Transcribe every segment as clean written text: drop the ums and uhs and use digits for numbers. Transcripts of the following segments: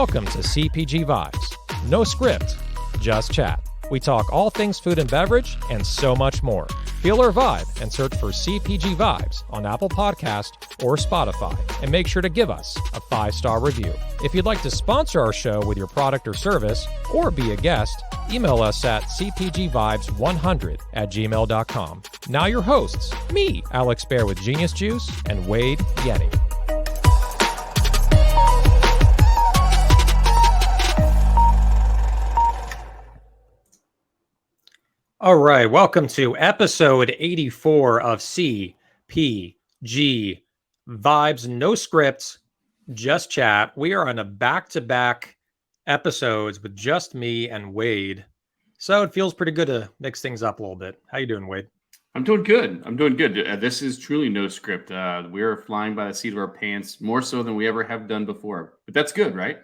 Welcome to CPG Vibes. No script, just chat. We talk all things food and beverage and so much more. Feel our vibe and search for CPG Vibes on Apple Podcast or Spotify, and make sure to give us a 5-star review. If you'd like to sponsor our show with your product or service or be a guest, email us at cpgvibes100@gmail.com. Now your hosts, me, Alex Baer with Genius Juice, and Wade Yenny. All right, welcome to episode 84 of CPG Vibes. No scripts, just chat. We are on a back-to-back episodes with just me and Wade. So it feels pretty good to mix things up a little bit. How you doing, Wade? I'm doing good. This is truly no script. We're flying by the seat of our pants, more so than we ever have done before. But that's good, right?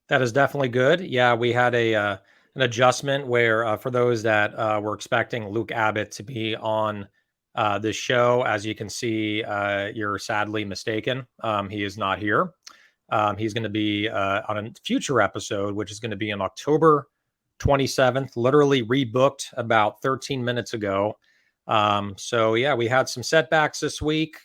That is definitely good. Yeah, we had an adjustment where for those that were expecting Luke Abbott to be on this show, as you can see, you're sadly mistaken. He is not here. He's going to be on a future episode, which is going to be on October 27th, literally rebooked about 13 minutes ago. So yeah, we had some setbacks this week,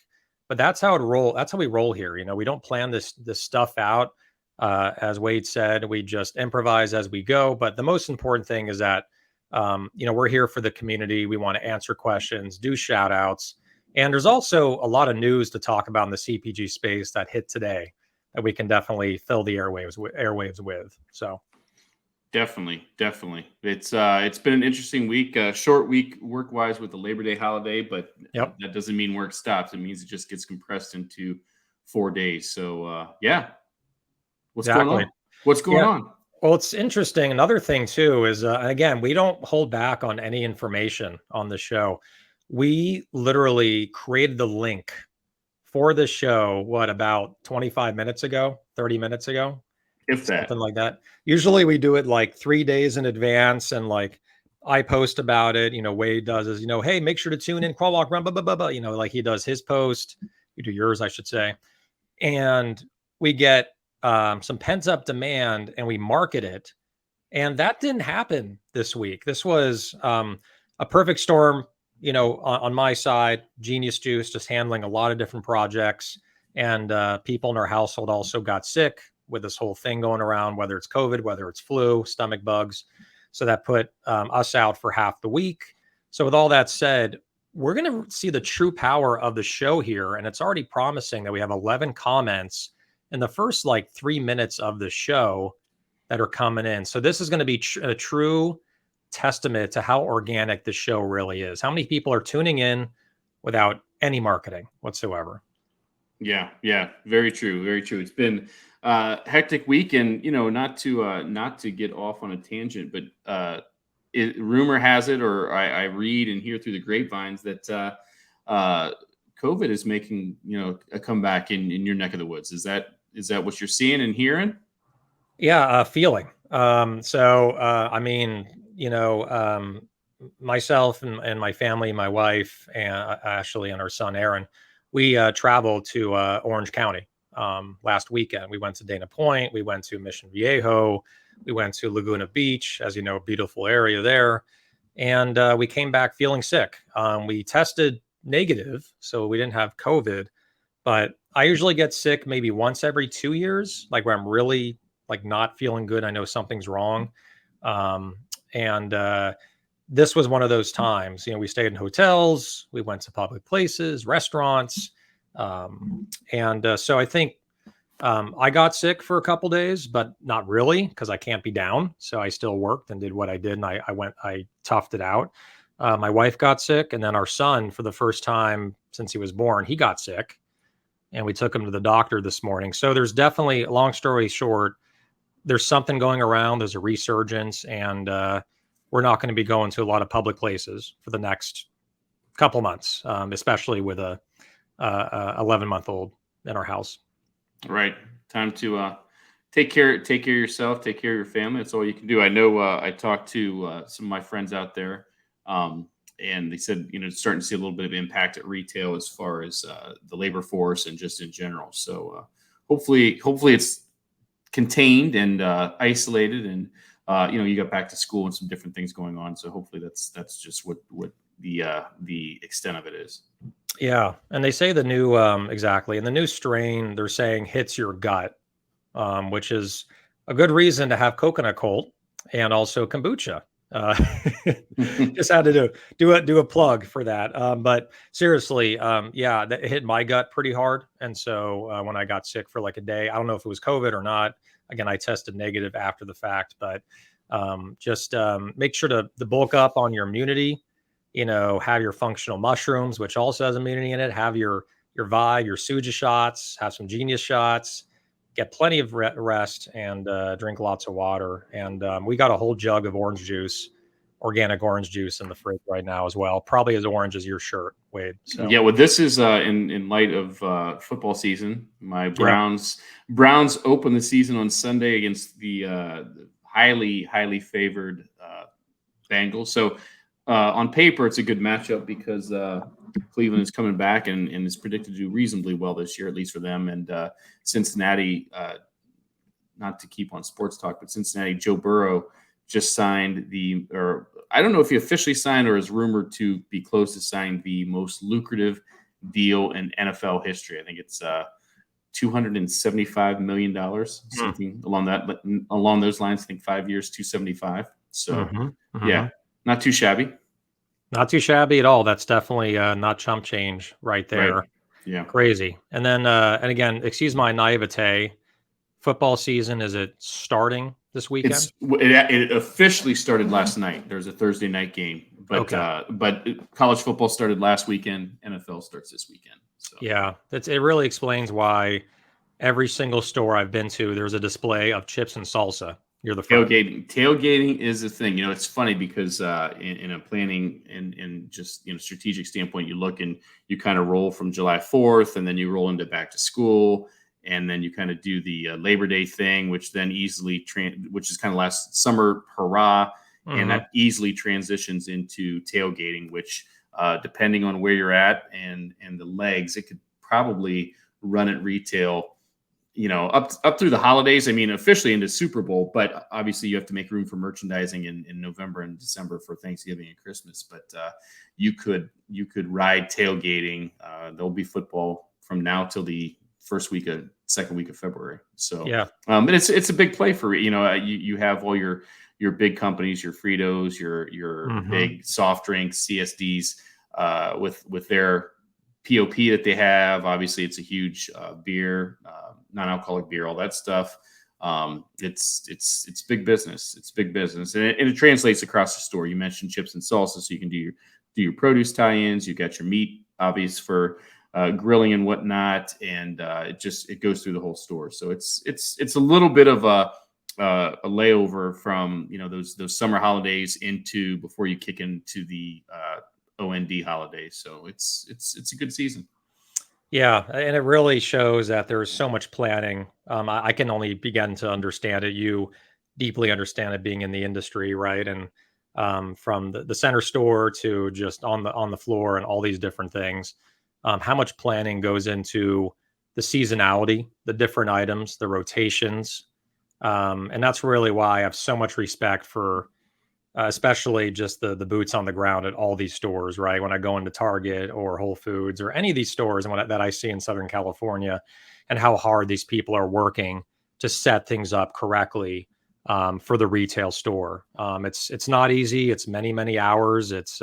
but that's how we roll here. You know, we don't plan this stuff out. As Wade said, we just improvise as we go. But the most important thing is that, we're here for the community. We want to answer questions, do shout outs. And there's also a lot of news to talk about in the CPG space that hit today that we can definitely fill the airwaves with. So Definitely. It's been an interesting week, short week work-wise with the Labor Day holiday, but that doesn't mean work stops. It means it just gets compressed into 4 days. So, What's going on? Well, it's interesting. Another thing too is, again, we don't hold back on any information on the show. We literally created the link for the show, about 25 minutes ago, 30 minutes ago? If that. Something like that. Usually we do it like 3 days in advance, and like I post about it. Wade does is, hey, make sure to tune in, crawl, walk, run, blah, blah, blah, blah. Like he does his post. You do yours, I should say. And we get some pent up demand and we market it. And that didn't happen this week. This was a perfect storm, on my side. Genius Juice just handling a lot of different projects, and people in our household also got sick with this whole thing going around, whether it's COVID, whether it's flu, stomach bugs. So that put us out for half the week. So with all that said, we're going to see the true power of the show here. And it's already promising that we have 11 comments in the first 3 minutes of the show that are coming in. So this is going to be a true testament to how organic the show really is. How many people are tuning in without any marketing whatsoever? Yeah. Very true. It's been a hectic week, and not to get off on a tangent, but rumor has it, or I read and hear through the grapevines that COVID is making a comeback in your neck of the woods. Is that what you're seeing and hearing? Yeah, feeling. Myself and my family, my wife, and Ashley, and our son Aaron, we traveled to Orange County last weekend. We went to Dana Point, we went to Mission Viejo, we went to Laguna Beach, as you know, beautiful area there, and we came back feeling sick. We tested negative, so we didn't have COVID, but I usually get sick maybe once every 2 years, where I'm really not feeling good. I know something's wrong. This was one of those times. We stayed in hotels, we went to public places, restaurants. So I think I got sick for a couple days, but not really, because I can't be down. So I still worked and did what I did, and I toughed it out. My wife got sick, and then our son, for the first time since he was born, he got sick. And we took him to the doctor this morning. So there's definitely, long story short, there's something going around. There's a resurgence, and we're not going to be going to a lot of public places for the next couple months, especially with a 11-month-old in our house. Right. Time to take care of yourself, take care of your family. That's all you can do. I know I talked to some of my friends out there, and they said, starting to see a little bit of impact at retail as far as the labor force and just in general. So hopefully it's contained and isolated, and you got back to school and some different things going on. So hopefully that's just what the extent of it is. Yeah, and they say the new exactly, and the new strain they're saying hits your gut, which is a good reason to have coconut cold and also kombucha. Uh, just had to do a plug for that. But seriously, yeah, that hit my gut pretty hard, and so when I got sick for like a day, I don't know if it was COVID or not. Again, I tested negative after the fact, but just make sure to bulk up on your immunity. Have your functional mushrooms, which also has immunity in it. Have your Vi, your Suja shots. Have some Genius shots. Get plenty of rest and drink lots of water. And we got a whole jug of orange juice, organic orange juice in the fridge right now as well. Probably as orange as your shirt, Wade. So Yeah, well, this is in light of football season. My yeah, Browns open the season on Sunday against the highly favored Bengals. So on paper, it's a good matchup because Cleveland is coming back and is predicted to do reasonably well this year, at least for them. And Cincinnati, not to keep on sports talk, but Cincinnati, Joe Burrow just signed or I don't know if he officially signed or is rumored to be close to signing the most lucrative deal in NFL history. I think it's $275 million, something along those lines. I think 5 years, 275. So yeah, not too shabby. Not too shabby at all. That's definitely not chump change right there. Right. Yeah. Crazy. And then, and again, excuse my naivete. Football season, is it starting this weekend? It officially started last night. There's a Thursday night game, but college football started last weekend. NFL starts this weekend. So. Yeah, it really explains why every single store I've been to, there's a display of chips and salsa. You're the front. Tailgating is a thing. It's funny because in a planning and just strategic standpoint, you look and you kind of roll from July 4th, and then you roll into back to school. And then you kind of do the Labor Day thing, which then easily which is kind of last summer hurrah, and that easily transitions into tailgating, which depending on where you're at and the legs, it could probably run at retail, up through the holidays. I mean, officially into Super Bowl, but obviously you have to make room for merchandising in November and December for Thanksgiving and Christmas. But you could ride tailgating. There'll be football from now till the second week of February. So yeah, and it's a big play for you have all your big companies, your Fritos, your big soft drinks, CSDs, with their POP that they have. Obviously, it's a huge beer, non-alcoholic beer, all that stuff. It's big business. It's big business, and it translates across the store. You mentioned chips and salsa, so you can do your produce tie-ins. You got your meat, obvious for grilling and whatnot, and it goes through the whole store. So it's a little bit of a layover from those summer holidays into before you kick into the OND holidays. So it's a good season. Yeah, and it really shows that there's so much planning. I can only begin to understand it. You deeply understand it being in the industry, right? And from the center store to just on the floor and all these different things. How much planning goes into the seasonality, the different items, the rotations. And that's really why I have so much respect for especially just the boots on the ground at all these stores, right? When I go into Target or Whole Foods or any of these stores that I see in Southern California, and how hard these people are working to set things up correctly for the retail store. It's not easy. It's many hours. It's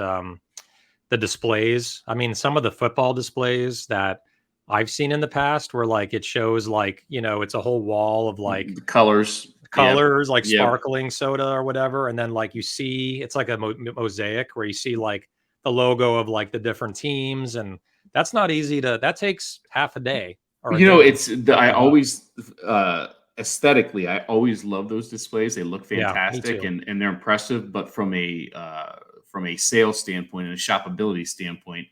the displays. I mean, some of the football displays that I've seen in the past where it shows it's a whole wall of the colors, like sparkling soda or whatever. And then you see, it's like a mosaic where you see the logo of the different teams. And that's not easy that takes half a day. I always, aesthetically, I always love those displays. They look fantastic and they're impressive, but from a sales standpoint and a shoppability standpoint,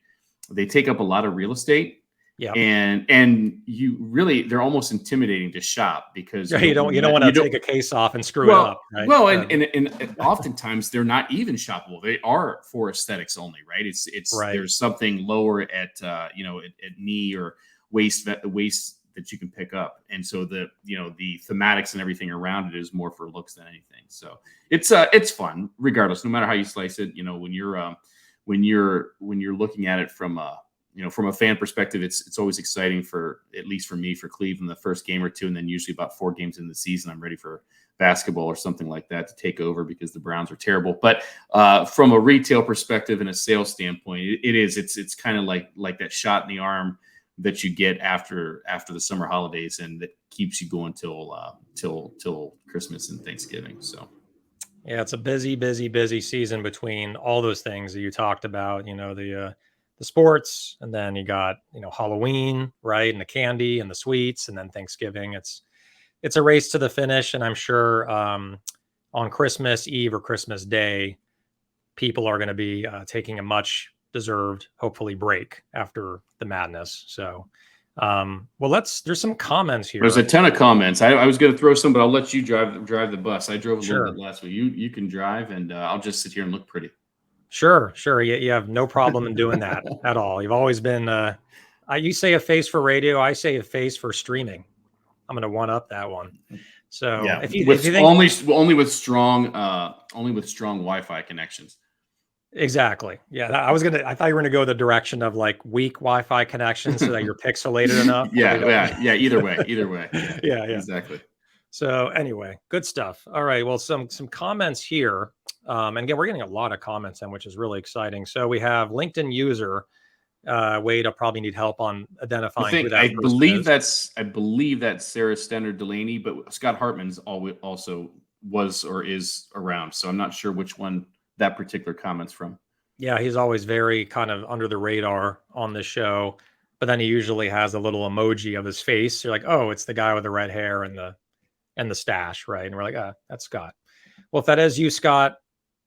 they take up a lot of real estate. Yeah. And they're almost intimidating to shop because you don't want to take a case off and screw it up. Right? Well, and oftentimes they're not even shoppable. They are for aesthetics only, right? It's right. There's something lower at knee or waist that you can pick up. And so the thematics and everything around it is more for looks than anything. So it's fun regardless, no matter how you slice it. When you're looking at it from a fan perspective, it's always exciting, for at least for me, for Cleveland, the first game or two, and then usually about 4 games in the season, I'm ready for basketball or something like that to take over, because the Browns are terrible. But from a retail perspective and a sales standpoint, it's kind of like that shot in the arm that you get after the summer holidays, and that keeps you going till Christmas and Thanksgiving. So yeah, it's a busy season between all those things that you talked about. The sports, and then you got Halloween, right, and the candy and the sweets, and then Thanksgiving. It's a race to the finish, and I'm sure on Christmas Eve or Christmas Day, people are going to be taking a much deserved, hopefully, break after the madness. So, there's some comments here. There's a ton of comments. I was going to throw some, but I'll let you drive the bus. I drove a Sure. little bit last week. You can drive, and I'll just sit here and look pretty. Sure. You have no problem in doing that at all. You've always been, you say a face for radio, I say a face for streaming. I'm going to one up that one. So yeah, if you think only with strong Wi-Fi connections. Exactly. Yeah. I thought you were going to go the direction of like weak Wi-Fi connections so that you're pixelated enough. Yeah. Either way. Yeah. Exactly. So anyway, good stuff. All right. Well, some comments here. And again, we're getting a lot of comments in, which is really exciting. So we have LinkedIn user, Wade, I'll probably need help on identifying who that I believe that's Sarah Stenner Delaney, but Scott Hartman's also was or is around. So I'm not sure which one that particular comment's from. Yeah, he's always very kind of under the radar on the show, but then he usually has a little emoji of his face. You're like, oh, it's the guy with the red hair and the stash, right? And we're like, that's Scott. Well, if that is you, Scott,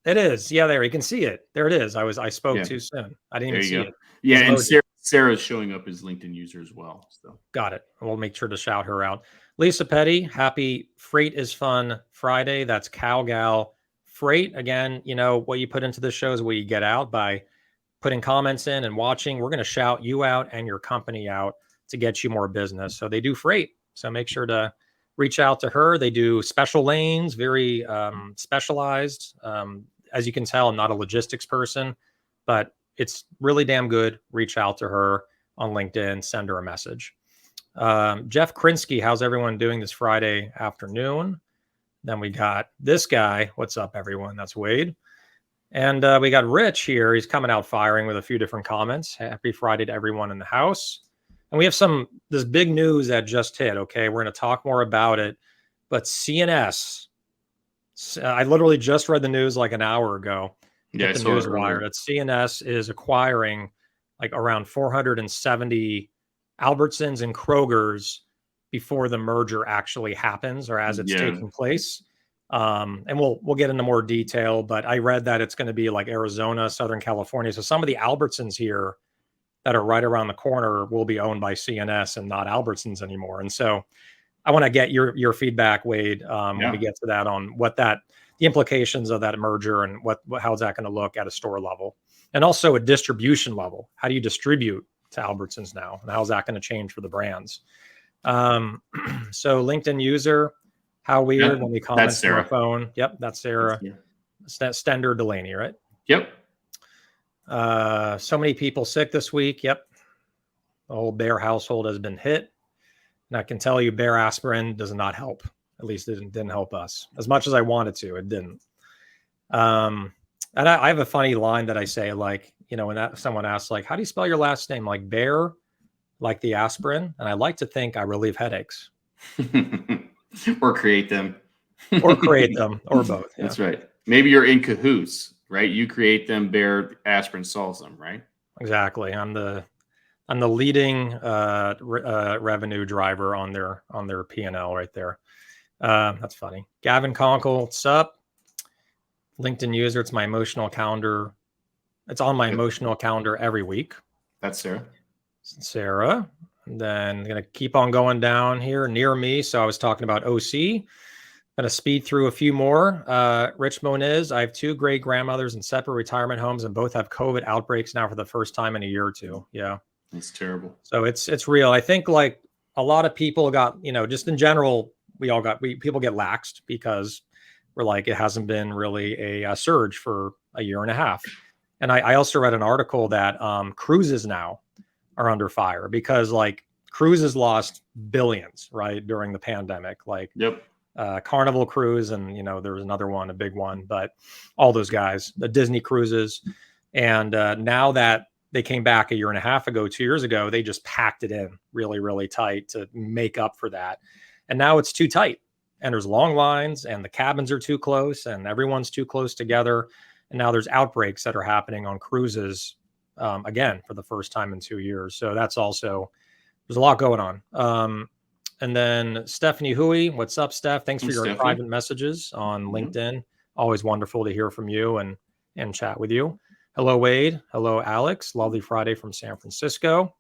it is. Yeah, there you can see it. There it is. I spoke too soon. I didn't even see it. Yeah, and Sarah's showing up as LinkedIn user as well. So got it. We'll make sure to shout her out. Lisa Petty, happy Freight is Fun Friday. That's Cowgal Freight. Again, what you put into the show is what you get out by putting comments in and watching. We're going to shout you out and your company out to get you more business. So they do freight. So make sure to reach out to her. They do special lanes, very specialized. As you can tell, I'm not a logistics person, but it's really damn good. Reach out to her on LinkedIn, send her a message. Jeff Krinsky, how's everyone doing this Friday afternoon? Then we got this guy. What's up, everyone? That's Wade. And we got Rich here. He's coming out firing with a few different comments. Happy Friday to everyone in the house. And we have this big news that just hit. Okay, we're going to talk more about it. But CNS, I literally just read the news like an hour ago. Yeah, the news wire that CNS is acquiring like around 470 Albertsons and Kroger's before the merger actually happens, or as it's taking place. And we'll get into more detail, but I read that it's going to be like Arizona, Southern California. So some of the Albertsons here that are right around the corner will be owned by CNS and not Albertsons anymore. And so I want to get your feedback, Wade, when we get to that, on what the implications of that merger and how's that going to look at a store level, and also a distribution level. How do you distribute to Albertsons now, and how's that going to change for the brands? So LinkedIn user, how weird when we comment on our phone. Yep, that's Sarah. That's Stender Delaney, right? Yep. So many people sick this week. Yep. The whole Bear household has been hit. And I can tell you, Bear aspirin does not help. At least it didn't help us as much as I wanted to. It didn't. And I have a funny line that I say, like, when someone asks, like, how do you spell your last name? Like Bear, like the aspirin. And I like to think I relieve headaches. Or create them. Or both. Yeah. That's right. Maybe you're in cahoots, right? You create them, Bear aspirin solves them, right? Exactly. I'm the leading revenue driver on their P&L right there. That's funny. Gavin Conkle, what's up? LinkedIn user, it's my emotional calendar. It's on my emotional calendar every week. That's Sarah. And then I'm going to keep on going down here near me. So I was talking about OC. Going to speed through a few more. Rich Moniz, I have 2 great grandmothers in separate retirement homes, and both have COVID outbreaks now for the first time in a year or two. Yeah. That's terrible. So it's real. I think like a lot of people got, just in general, people get laxed because we're like, it hasn't been really a surge for a year and a half. And I also read an article that cruises now are under fire because like cruises lost billions, right, during the pandemic. Like Yep. Carnival Cruise, and there was another one, a big one, but all those guys, the Disney cruises, and now that they came back a year and a half ago, 2 years ago, they just packed it in really, really tight to make up for that, and now it's too tight, and there's long lines, and the cabins are too close, and everyone's too close together, and now there's outbreaks that are happening on cruises again for the first time in 2 years. So that's also there's a lot going on. And then Stephanie Hui, what's up, Steph? Thanks for your Stephanie. private messages on LinkedIn. Always wonderful to hear from you and chat with you. Hello, Wade. Hello, Alex. Lovely Friday from San Francisco.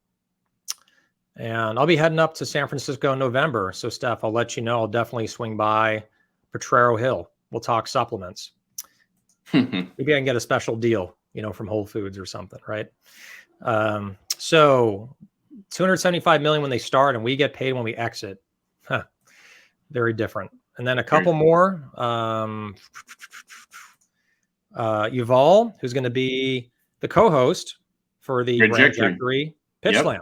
And I'll be heading up to San Francisco in November. So, Steph, I'll let you know. I'll definitely swing by Potrero Hill. We'll talk supplements. Maybe I can get a special deal, from Whole Foods or something, right? So 275 million when they start, and we get paid when we exit. Very different. And then a couple more. Yuval, who's going to be the co-host for the Trajectory Pitch Slam.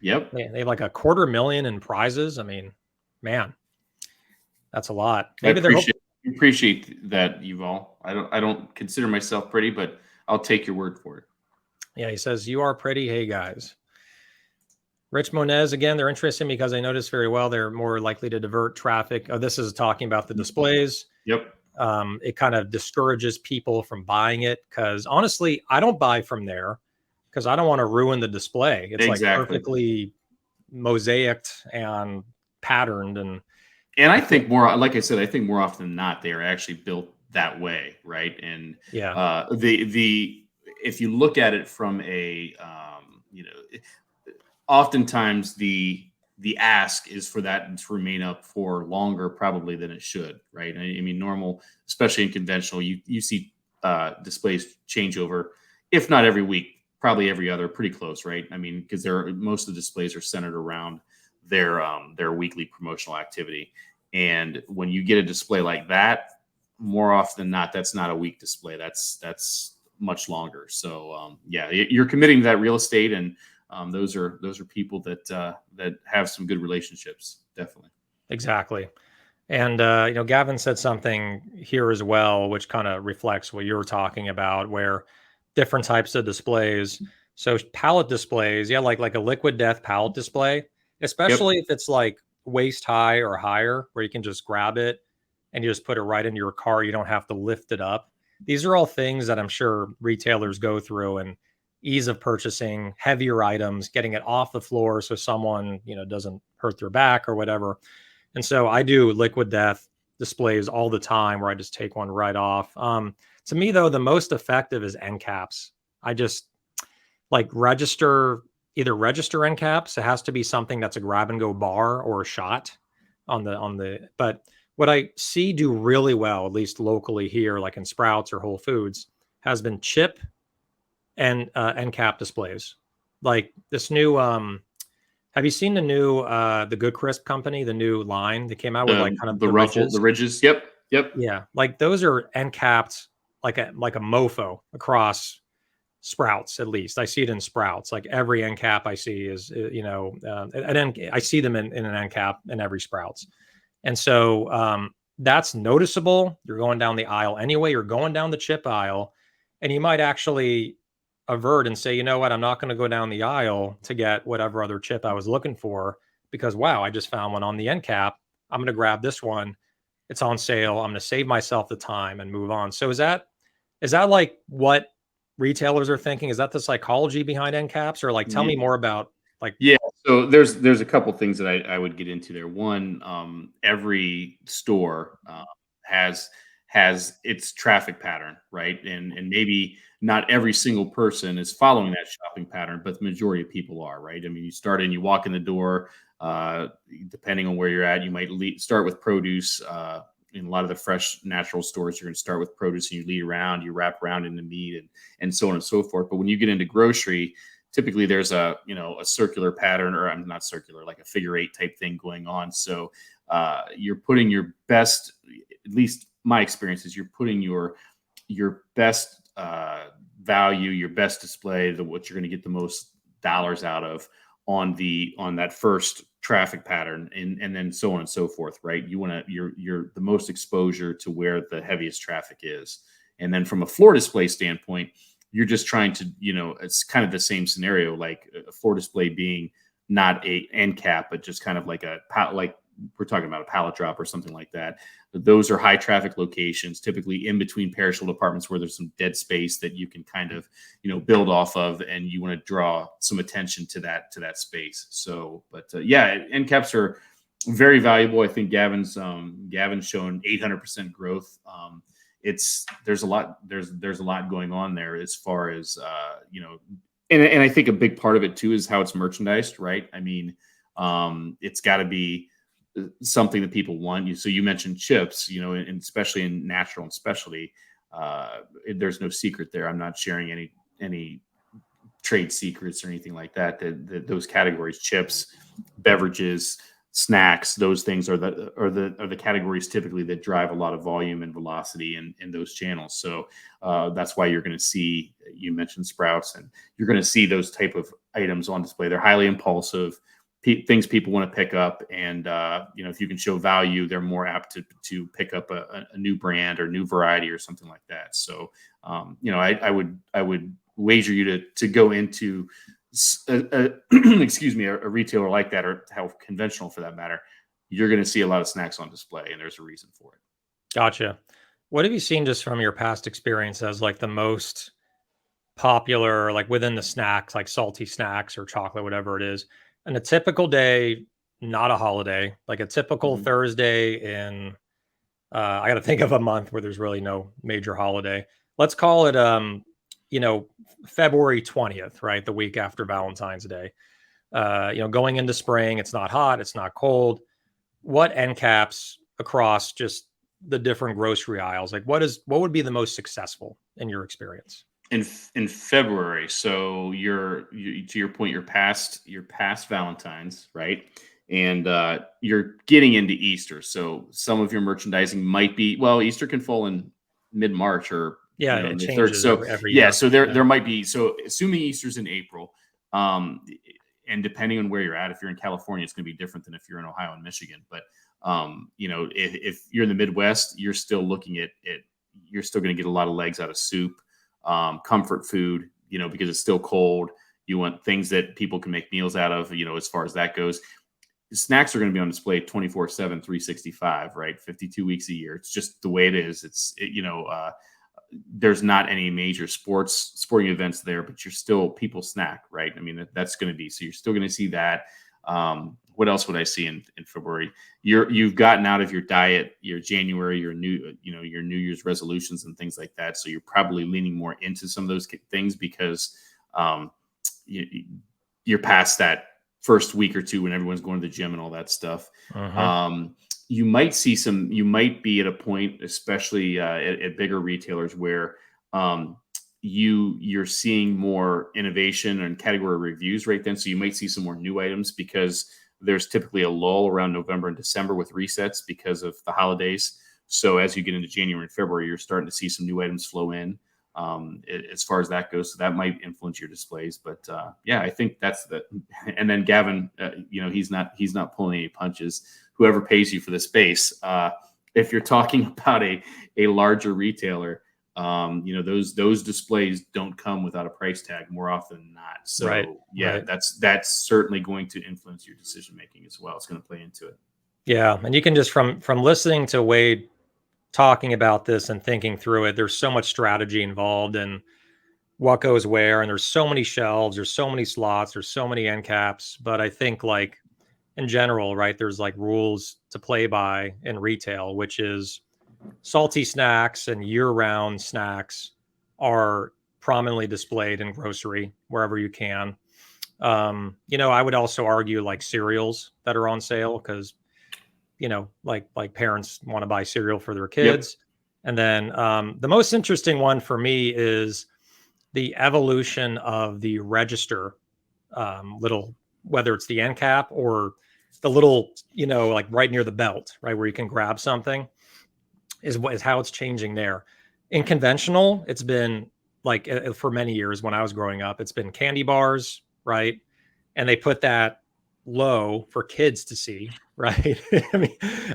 Yep. They have like $250,000 in prizes. I mean, man, that's a lot. Maybe I appreciate that, Yuval. I don't consider myself pretty, but I'll take your word for it. Yeah, he says, you are pretty. Hey, guys. Rich Monez, again, they're interesting because I noticed very well they're more likely to divert traffic. Oh, this is talking about the displays. Yep. It kind of discourages people from buying it because honestly, I don't buy from there because I don't want to ruin the display. It's like perfectly mosaicked and patterned. And I think more, like I said, I think more often than not, they are actually built that way. Right. And yeah, if you look at it from a, oftentimes the ask is for that to remain up for longer probably than it should, right? I mean, normal, especially in conventional, you see displays change over, if not every week, probably every other, pretty close, right? I mean, because most of the displays are centered around their weekly promotional activity. And when you get a display like that, more often than not, that's not a week display. That's much longer. So yeah, you're committing to that real estate, and those are people that have some good relationships, definitely. Exactly. And Gavin said something here as well, which kind of reflects what you were talking about, where different types of displays. So pallet displays, yeah, like a liquid death pallet display, especially if it's like waist high or higher, where you can just grab it and you just put it right into your car. You don't have to lift it up. These are all things that I'm sure retailers go through, and ease of purchasing heavier items, getting it off the floor so someone, doesn't hurt their back or whatever. And so I do liquid death displays all the time where I just take one right off. To me, though, the most effective is end caps. I just like register end caps. It has to be something that's a grab and go bar or a shot but what I see do really well, at least locally here, like in Sprouts or Whole Foods, has been chip and end cap displays. Like this new have you seen the new the Good Crisp company, the new line that came out with like kind of the ruffle, the ridges? Yep. Yeah, like those are end capped like a mofo across Sprouts. At least I see it in Sprouts. Like every end cap I see is I see them in an end cap in every Sprouts. And so that's noticeable. You're going down the aisle anyway, you're going down the chip aisle, and you might actually avert and say, you know what, I'm not going to go down the aisle to get whatever other chip I was looking for because, wow, I just found one on the end cap. I'm going to grab this one. It's on sale. I'm going to save myself the time and move on. So is that like what retailers are thinking? Is that the psychology behind end caps? Or like, tell me more about like. Yeah. So there's a couple things that I would get into there. One, every store has its traffic pattern, right? And maybe not every single person is following that shopping pattern, but the majority of people are, right? I mean, you walk in the door, depending on where you're at, you might start with produce. In a lot of the fresh natural stores, you're going to start with produce and you lead around, you wrap around into meat and so on and so forth. But when you get into grocery, typically there's a circular pattern, or I'm not circular, like a figure eight type thing going on. So you're putting your best, at least my experience is, you're putting your best value, your best display, what you're going to get the most dollars out of on that first traffic pattern, and then so on and so forth, right? You want to you're the most exposure to where the heaviest traffic is. And then from a floor display standpoint, you're just trying to, it's kind of the same scenario, like a floor display being not a end cap, but just kind of like like we're talking about a pallet drop or something like that. Those are high traffic locations, typically in between perishable departments where there's some dead space that you can kind of, build off of, and you want to draw some attention to that space. So, but yeah, end caps are very valuable. I think Gavin's shown 800% growth. There's a lot going on there as far as and I think a big part of it too is how it's merchandised, right? I mean, it's got to be something that people want. So you mentioned chips, and especially in natural and specialty, there's no secret there. I'm not sharing any trade secrets or anything like that. Those categories, chips, beverages, snacks, those things are the categories typically that drive a lot of volume and velocity in those channels. So that's why you're going to see, you mentioned Sprouts, and you're going to see those type of items on display. They're highly impulsive, things people want to pick up. And, if you can show value, they're more apt to pick up a new brand or new variety or something like that. So, I would wager you to go into excuse me, a retailer like that, or how conventional for that matter, you're going to see a lot of snacks on display, and there's a reason for it. Gotcha. What have you seen just from your past experience as like the most popular, like within the snacks, like salty snacks or chocolate, whatever it is, and a typical day, not a holiday, like a typical Thursday in, I got to think of a month where there's really no major holiday. Let's call it, February 20th, right? The week after Valentine's Day. Going into spring, it's not hot, it's not cold. What end caps across just the different grocery aisles? Like what would be the most successful in your experience? In February. So to your point, you're past Valentine's, right? And you're getting into Easter. So some of your merchandising might be, well, Easter can fall in mid-March or it the changes third. So every year. so there might be, so assuming Easter's in April, and depending on where you're at, if you're in California, it's going to be different than if you're in Ohio and Michigan. But if you're in the Midwest, you're still looking at it. You're still going to get a lot of legs out of soup, comfort food, because it's still cold. You want things that people can make meals out of, as far as that goes. Snacks are going to be on display 24/7, 365, right? 52 weeks a year. It's just the way it is. There's not any major sporting events there, but people snack, right? I mean, that's going to be, so you're still going to see that. What else would I see in February? You've gotten out of your diet, your January, your New Year's resolutions and things like that. So you're probably leaning more into some of those things because you're past that first week or two when everyone's going to the gym and all that stuff. You might be at a point, especially at bigger retailers, where you're seeing more innovation and category reviews right then. So you might see some more new items because there's typically a lull around November and December with resets because of the holidays. So as you get into January and February, you're starting to see some new items flow in as far as that goes. So that might influence your displays. But I think that's and then Gavin, he's not pulling any punches. Whoever pays you for the space, if you're talking about a larger retailer, those displays don't come without a price tag more often than not. So right. That's certainly going to influence your decision making as well. It's going to play into it. Yeah, and you can just from listening to Wade talking about this and thinking through it, there's so much strategy involved in what goes where, and there's so many shelves, there's so many slots, there's so many end caps. But I think like in general, right, there's like rules to play by in retail, which is salty snacks and year-round snacks are prominently displayed in grocery wherever you can. I would also argue like cereals that are on sale because, like parents want to buy cereal for their kids. Yep. And then the most interesting one for me is the evolution of the register little, whether it's the end cap or the little, like right near the belt, right, where you can grab something, is how it's changing there. In conventional, it's been like for many years when I was growing up, it's been candy bars, right? And they put that low for kids to see, right?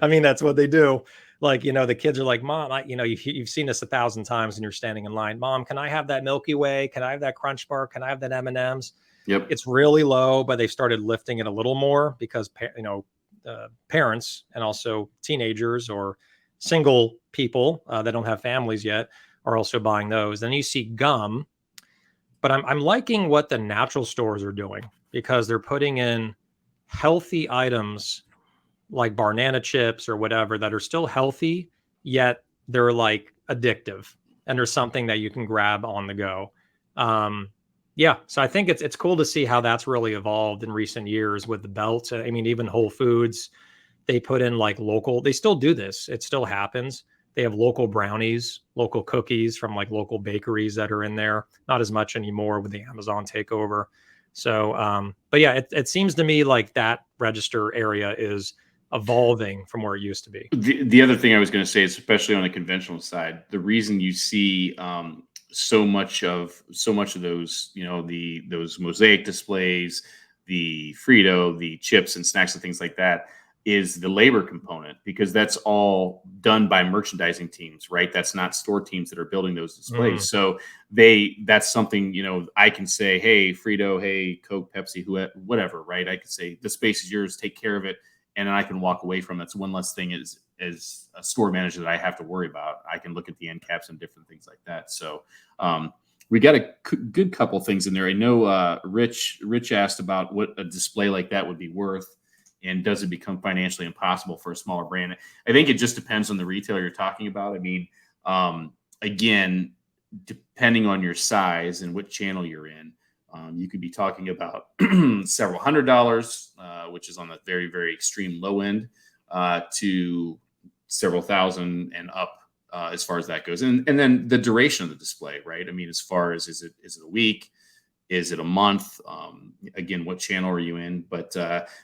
I mean that's what they do. Like, the kids are like, "Mom, you've seen this 1,000 times and you're standing in line. Mom, can I have that Milky Way? Can I have that Crunch Bar? Can I have that M&Ms?" Yep. It's really low, but they started lifting it a little more because parents and also teenagers or single people that don't have families yet are also buying those. Then you see gum, but I'm liking what the natural stores are doing because they're putting in healthy items like banana chips or whatever that are still healthy, yet they're like addictive and there's something that you can grab on the go. Yeah, so I think it's cool to see how that's really evolved in recent years with the belts. I mean, even Whole Foods, they put in like local, they still do this. It still happens. They have local brownies, local cookies from like local bakeries that are in there. Not as much anymore with the Amazon takeover. So, but yeah, it seems to me like that register area is evolving from where it used to be. The other thing I was going to say, is especially on the conventional side, the reason you see so much of those, those mosaic displays, the Frito, the chips and snacks and things like that, is the labor component, because that's all done by merchandising teams, right? That's not store teams that are building those displays. So that's something, I can say, hey, Frito, hey, Coke, Pepsi, whatever, right? I could say the space is yours, take care of it. And then I can walk away from it. It's one less thing as a store manager that I have to worry about. I can look at the end caps and different things like that. So we got a good couple things in there. I know Rich asked about what a display like that would be worth, and does it become financially impossible for a smaller brand? I think it just depends on the retailer you're talking about. I mean, again, depending on your size and what channel you're in, you could be talking about several $100s, which is on the very, very extreme low end, to several thousand and up, as far as that goes. And then the duration of the display, right? I mean, as far as is it a week? Is it a month? Again, what channel are you in? But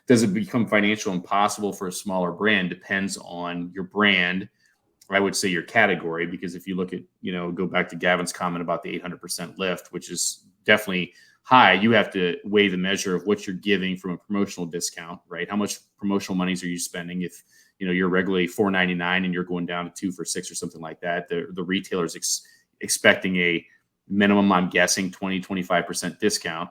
does it become financial impossible for a smaller brand? Depends on your brand. I would say your category, because if you look at, go back to Gavin's comment about the 800% lift, which is definitely high, you have to weigh the measure of what you're giving from a promotional discount, right? How much promotional monies are you spending? If, you're regularly $4.99 and you're going down to 2 for $6 or something like that, the retailer's expecting a minimum, I'm guessing 20-25% discount.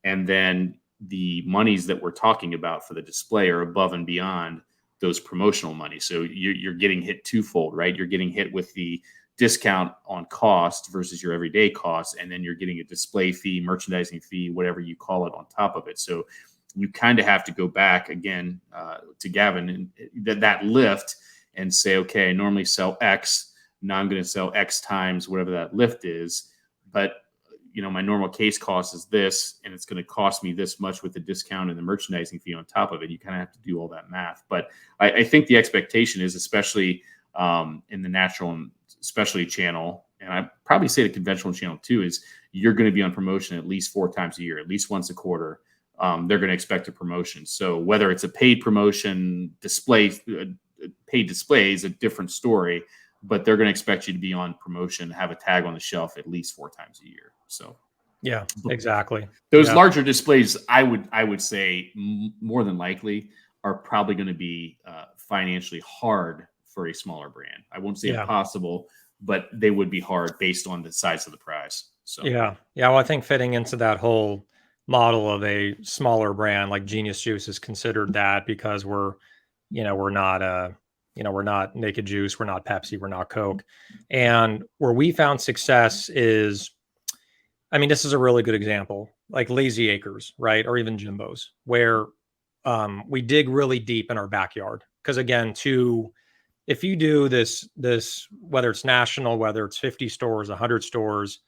And then the monies that we're talking about for the display are above and beyond those promotional money. So you're getting hit twofold, right? You're getting hit with the discount on cost versus your everyday cost, and then you're getting a display fee, merchandising fee, whatever you call it, on top of it. So you kind of have to go back again to Gavin and that lift and say, okay, I normally sell X, now I'm going to sell X times whatever that lift is, but my normal case cost is this, and it's going to cost me this much with the discount and the merchandising fee on top of it. You kind of have to do all that math. But I think the expectation is, especially in the natural and specialty channel, and I probably say the conventional channel too, is you're going to be on promotion at least 4 times a year, at least once a quarter. They're going to expect a promotion. So whether it's a paid promotion, paid display is a different story, but they're going to expect you to be on promotion, have a tag on the shelf at least 4 times a year. So yeah, exactly. Those larger displays, I would say more than likely are probably going to be financially hard for a smaller brand. I won't say impossible, but they would be hard based on the size of the prize. So yeah. Well, I think fitting into that whole model of a smaller brand like Genius Juice is considered that, because we're not Naked Juice, we're not Pepsi, we're not Coke. And where we found success is, I mean, this is a really good example, like Lazy Acres, right? Or even Jimbo's, where we dig really deep in our backyard. Because again, if you do this, whether it's national, whether it's 50 stores, 100 stores,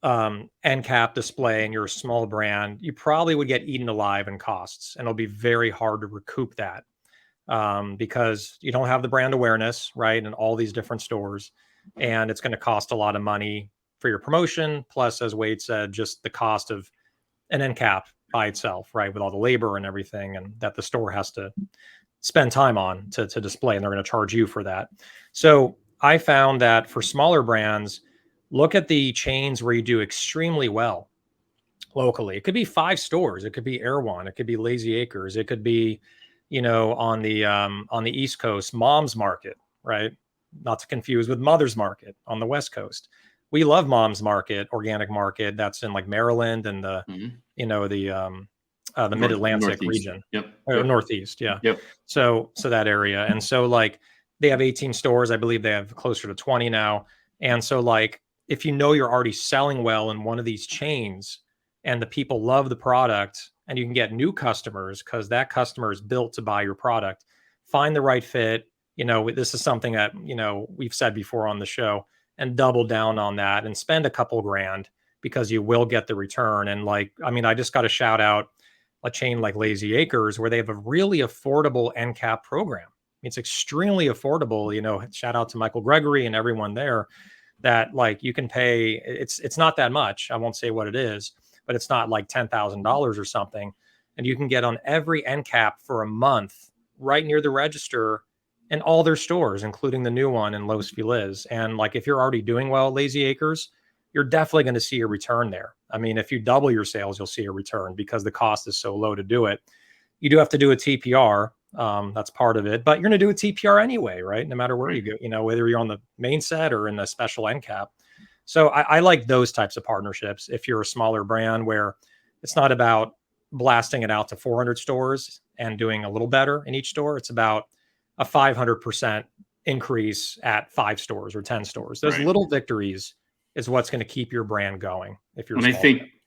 end cap display, and you're a small brand, you probably would get eaten alive in costs, and it'll be very hard to recoup that. Because you don't have the brand awareness, right, in all these different stores, and it's going to cost a lot of money for your promotion. Plus, as Wade said, just the cost of an end cap by itself, right? With all the labor and everything, and that the store has to spend time on to display, and they're going to charge you for that. So I found that for smaller brands, look at the chains where you do extremely well locally. It could be 5 stores, it could be Erewhon, it could be Lazy Acres, it could be, on the East Coast, Mom's Market, right? Not to confuse with Mother's Market on the West Coast. We love Mom's Market, organic market. That's in like Maryland and the Mhm. the Mid Atlantic Northeast. region, Yep. or Yep. Northeast, yeah. Yep. So that area, and so like they have 18 stores. I believe they have closer to 20 now. And so like if you're already selling well in one of these chains, and the people love the product, and you can get new customers because that customer is built to buy your product, find the right fit. This is something that we've said before on the show, and double down on that and spend a couple grand, because you will get the return. And like, I mean, I just got to shout out a chain like Lazy Acres, where they have a really affordable end cap program. It's extremely affordable. Shout out to Michael Gregory and everyone there, that like you can pay. It's not that much. I won't say what it is, but it's not like $10,000 or something, and you can get on every end cap for a month right near the register in all their stores, including the new one in Los Feliz. And like if you're already doing well at Lazy Acres, you're definitely going to see a return there. I mean, if you double your sales, you'll see a return because the cost is so low to do it. You do have to do a TPR. That's part of it, but you're going to do a TPR anyway, right? No matter where you go, whether you're on the main set or in the special end cap. So I like those types of partnerships. If you're a smaller brand where it's not about blasting it out to 400 stores and doing a little better in each store, it's about a 500% increase at 5 stores or 10 stores. Those little victories is what's going to keep your brand going. If you're, and I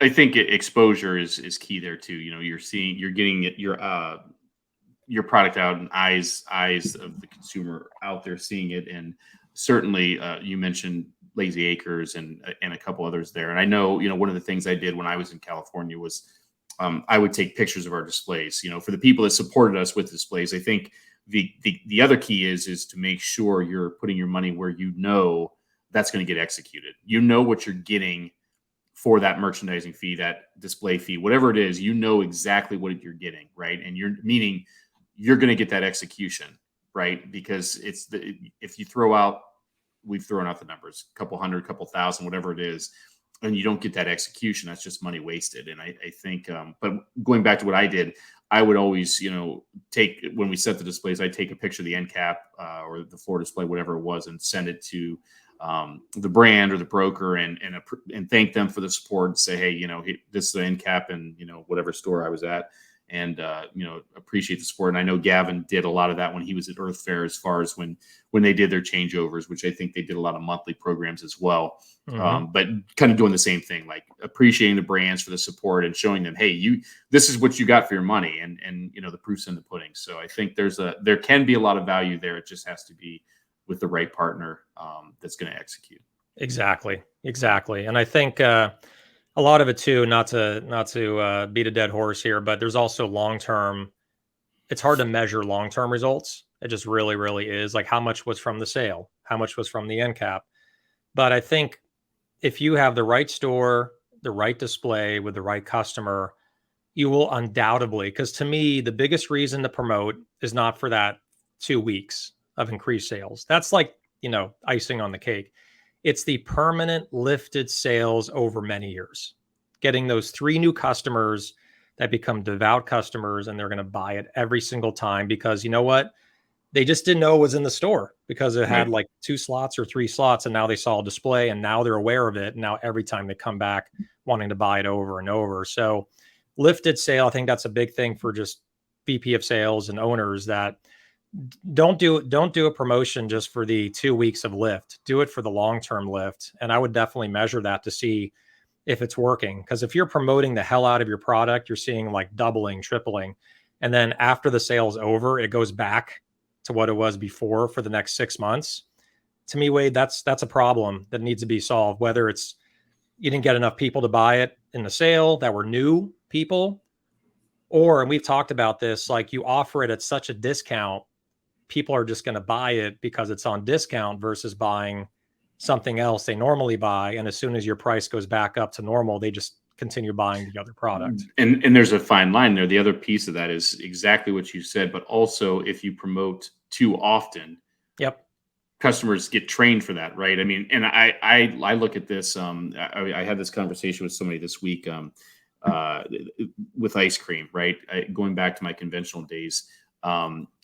think exposure is key there too. You're getting your product out and eyes of the consumer out there seeing it. And certainly you mentioned Lazy Acres and a couple others there. And I know, one of the things I did when I was in California was I would take pictures of our displays, for the people that supported us with displays. I think the other key is to make sure you're putting your money where that's going to get executed. What you're getting for that merchandising fee, that display fee, whatever it is, exactly what you're getting, right? And you're going to get that execution, right? Because if you we've thrown out the numbers, a couple hundred, couple thousand, whatever it is, and you don't get that execution, that's just money wasted. And I think, but going back to what I did, I would always, when we set the displays, I'd take a picture of the end cap or the floor display, whatever it was, and send it to the brand or the broker and thank them for the support and say, hey, this is the end cap and, whatever store I was at. And, appreciate the support. And I know Gavin did a lot of that when he was at Earth Fair, as far as when they did their changeovers, which I think they did a lot of monthly programs as well. Mm-hmm. But kind of doing the same thing, like appreciating the brands for the support and showing them, hey, this is what you got for your money. And the proof's in the pudding. So I think there can be a lot of value there. It just has to be with the right partner that's going to execute. Exactly. And I think a lot of it too, not to beat a dead horse here, but there's also long-term. It's hard to measure long-term results. It just really, really is. Like, how much was from the sale? How much was from the end cap? But I think if you have the right store, the right display with the right customer, you will undoubtedly, because to me, the biggest reason to promote is not for that 2 weeks of increased sales. That's like, icing on the cake. It's the permanent lifted sales over many years, getting those 3 new customers that become devout customers, and they're going to buy it every single time because you know what? They just didn't know it was in the store because it had like 2 slots or 3 slots, and now they saw a display and now they're aware of it. And now every time they come back wanting to buy it over and over. So lifted sale, I think that's a big thing for just VP of sales and owners, that don't do a promotion just for the 2 weeks of lift. Do it for the long-term lift. And I would definitely measure that to see if it's working. Because if you're promoting the hell out of your product, you're seeing like doubling, tripling. And then after the sale's over, it goes back to what it was before for the next 6 months. To me, Wade, that's a problem that needs to be solved. Whether it's you didn't get enough people to buy it in the sale that were new people, or, and we've talked about this, like you offer it at such a discount, people are just going to buy it because it's on discount versus buying something else they normally buy. And as soon as your price goes back up to normal, they just continue buying the other product. And there's a fine line there. The other piece of that is exactly what you said, but also if you promote too often, Yep. customers get trained for that, right? I mean, and I look at this. I had this conversation with somebody this week uh, with ice cream, right? Going back to my conventional days,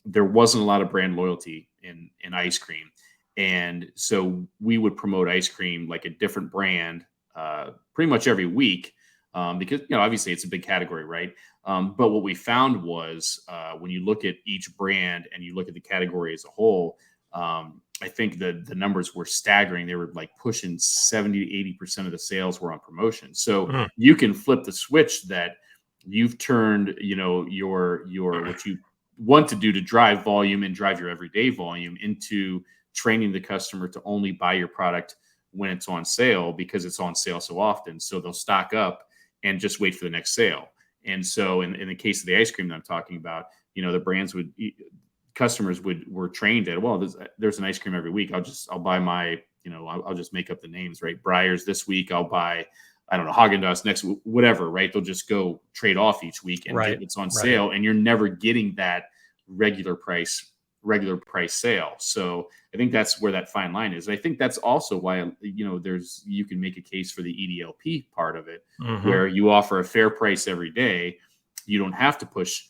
there wasn't a lot of brand loyalty in ice cream, and so we would promote ice cream like a different brand pretty much every week because obviously it's a big category, right? But what we found was when you look at each brand and you look at the category as a whole. I think the numbers were staggering. They were like pushing 70 to 80% of the sales were on promotion. So you can flip the switch that you've turned, your what you want to do to drive volume and drive your everyday volume into training the customer to only buy your product when it's on sale because it's on sale so often. So they'll stock up and just wait for the next sale. And so in the case of the ice cream that I'm talking about, the brands customers were trained at, well, there's an ice cream every week. I'll buy my, I'll just make up the names, right? Breyers this week, I'll buy, I don't know, Haagen-Dazs next, whatever, right? They'll just go trade off each week and get what's on sale. And you're never getting that regular price sale. So I think that's where that fine line is. I think that's also why, you can make a case for the EDLP part of it, where you offer a fair price every day. You don't have to push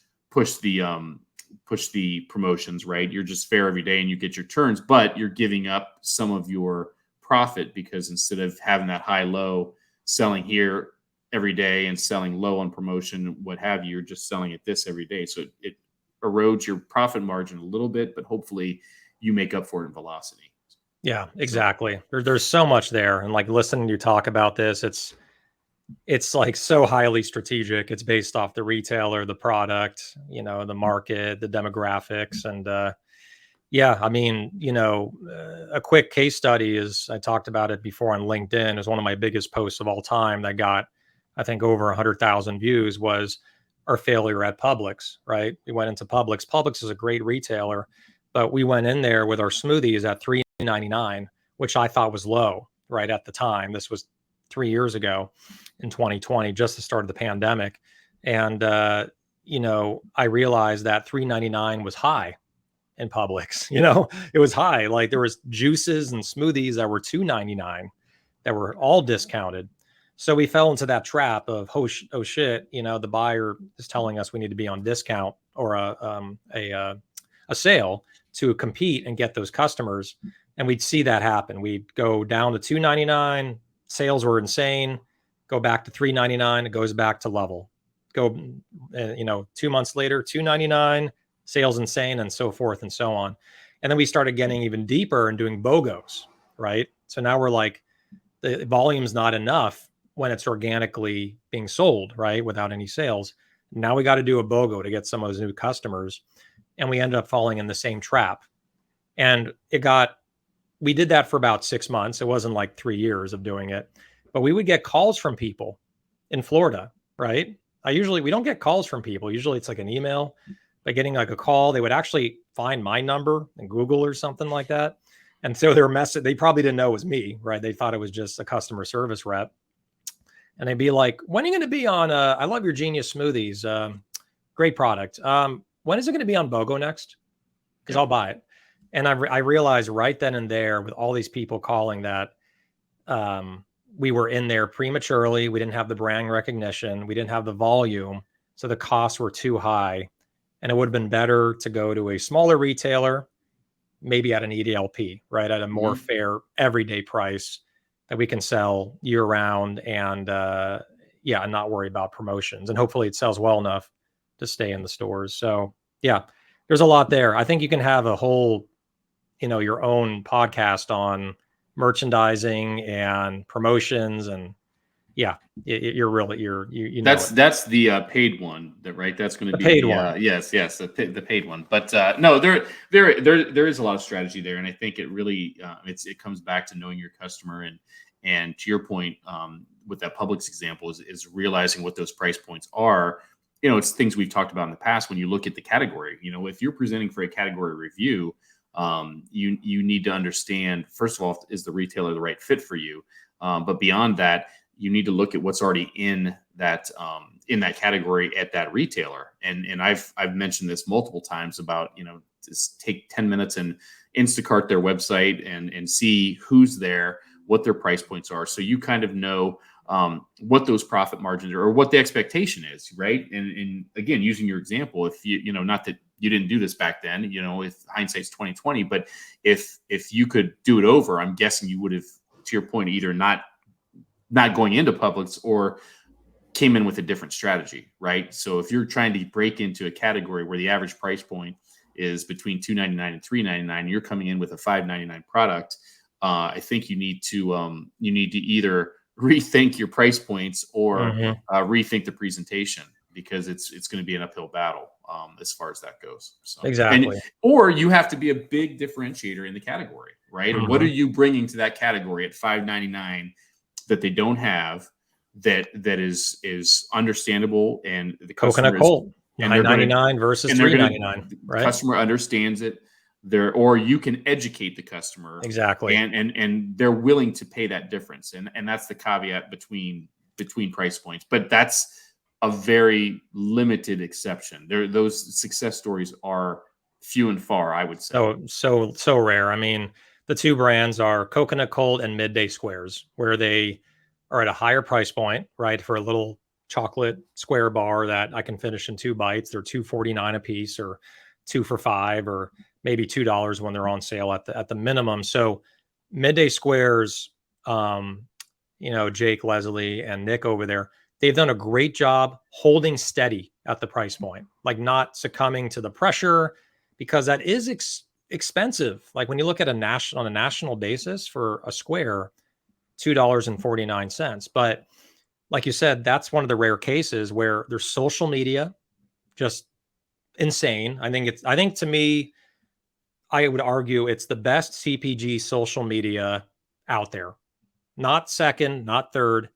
the promotions, right? You're just fair every day and you get your turns, but you're giving up some of your profit because instead of having that high low selling here every day and selling low on promotion, what have you, you're just selling at this every day. So it erodes your profit margin a little bit, but hopefully you make up for it in velocity. Yeah, exactly. There's so much there. And like listening to you talk about this, it's like so highly strategic. It's based off the retailer, the product, the market, the demographics. And I mean, a quick case study is, I talked about it before on LinkedIn, is one of my biggest posts of all time that got, I think, over 100,000 views, was our failure at Publix, right? We went into Publix. Publix is a great retailer, but we went in there with our smoothies at $3.99, which I thought was low right at the time. This was 3 years ago in 2020, just the start of the pandemic. And, I realized that $3.99 was high in Publix. It was high. Like there was juices and smoothies that were $2.99 that were all discounted. So we fell into that trap of, oh shit, the buyer is telling us we need to be on discount or a sale to compete and get those customers. And we'd see that happen. We'd go down to $2.99. Sales were insane. Go back to $3.99. It goes back to level. Go, 2 months later, $2.99. Sales insane, and so forth and so on. And then we started getting even deeper and doing BOGOs, right? So now we're like, the volume's not enough when it's organically being sold, right? Without any sales. Now we got to do a BOGO to get some of those new customers. And we ended up falling in the same trap. And we did that for about 6 months. It wasn't like 3 years of doing it, but we would get calls from people in Florida, right? We don't get calls from people. Usually it's like an email, but getting like a call, they would actually find my number in Google or something like that. And so they probably didn't know it was me, right? They thought it was just a customer service rep. And they'd be like, when are you going to be on, I love your Genius Smoothies. Great product. When is it going to be on BOGO next? Because I'll buy it. And I realized right then and there, with all these people calling, that we were in there prematurely. We didn't have the brand recognition. We didn't have the volume. So the costs were too high. And it would have been better to go to a smaller retailer, maybe at an EDLP, right? At a more fair everyday price that we can sell year round and not worry about promotions. And hopefully it sells well enough to stay in the stores. So yeah, there's a lot there. I think you can have a whole, your own podcast on merchandising and promotions. And yeah, that's the paid one, right? That's going to be paid one. Yes, the paid one. But no, there is a lot of strategy there, and I think it really it comes back to knowing your customer and to your point with that Publix example is realizing what those price points are. It's things we've talked about in the past. When you look at the category, if you're presenting for a category review, you need to understand, first of all, is the retailer the right fit for you? But beyond that, you need to look at what's already in that category at that retailer. And I've mentioned this multiple times about, just take 10 minutes and Instacart their website and see who's there, what their price points are. So you kind of know what those profit margins are or what the expectation is, right? And again, using your example, if not that you didn't do this back then, if hindsight's 2020, but if you could do it over, I'm guessing you would have, to your point, either not going into Publix or came in with a different strategy, right? So if you're trying to break into a category where the average price point is between $2.99 and $3.99, you're coming in with a $5.99 product, I think you need to either rethink your price points or rethink the presentation, because it's going to be an uphill battle as far as that goes. So, Exactly. Or you have to be a big differentiator in the category, right? And what are you bringing to that category at $5.99 that they don't have, that is understandable, and the customer Coconut Cold, and $9.99 versus $3.99, right? The customer understands it. Or you can educate the customer, exactly, and they're willing to pay that difference, and that's the caveat between price points. But that's a very limited exception. Those success stories are few and far, I would say. So rare. I mean, the two brands are Coconut Cold and Midday Squares, where they are at a higher price point, right? For a little chocolate square bar that I can finish in 2 bites. They're $2.49 a piece, or 2 for $5, or maybe $2 when they're on sale at the minimum. So Midday Squares, Jake, Leslie, and Nick over there, they've done a great job holding steady at the price point, like not succumbing to the pressure, because that is expensive. Like when you look at on a national basis for a square, $2.49. But like you said, that's one of the rare cases where there's social media, just insane. I think to me, I would argue it's the best CPG social media out there. Not second, not third,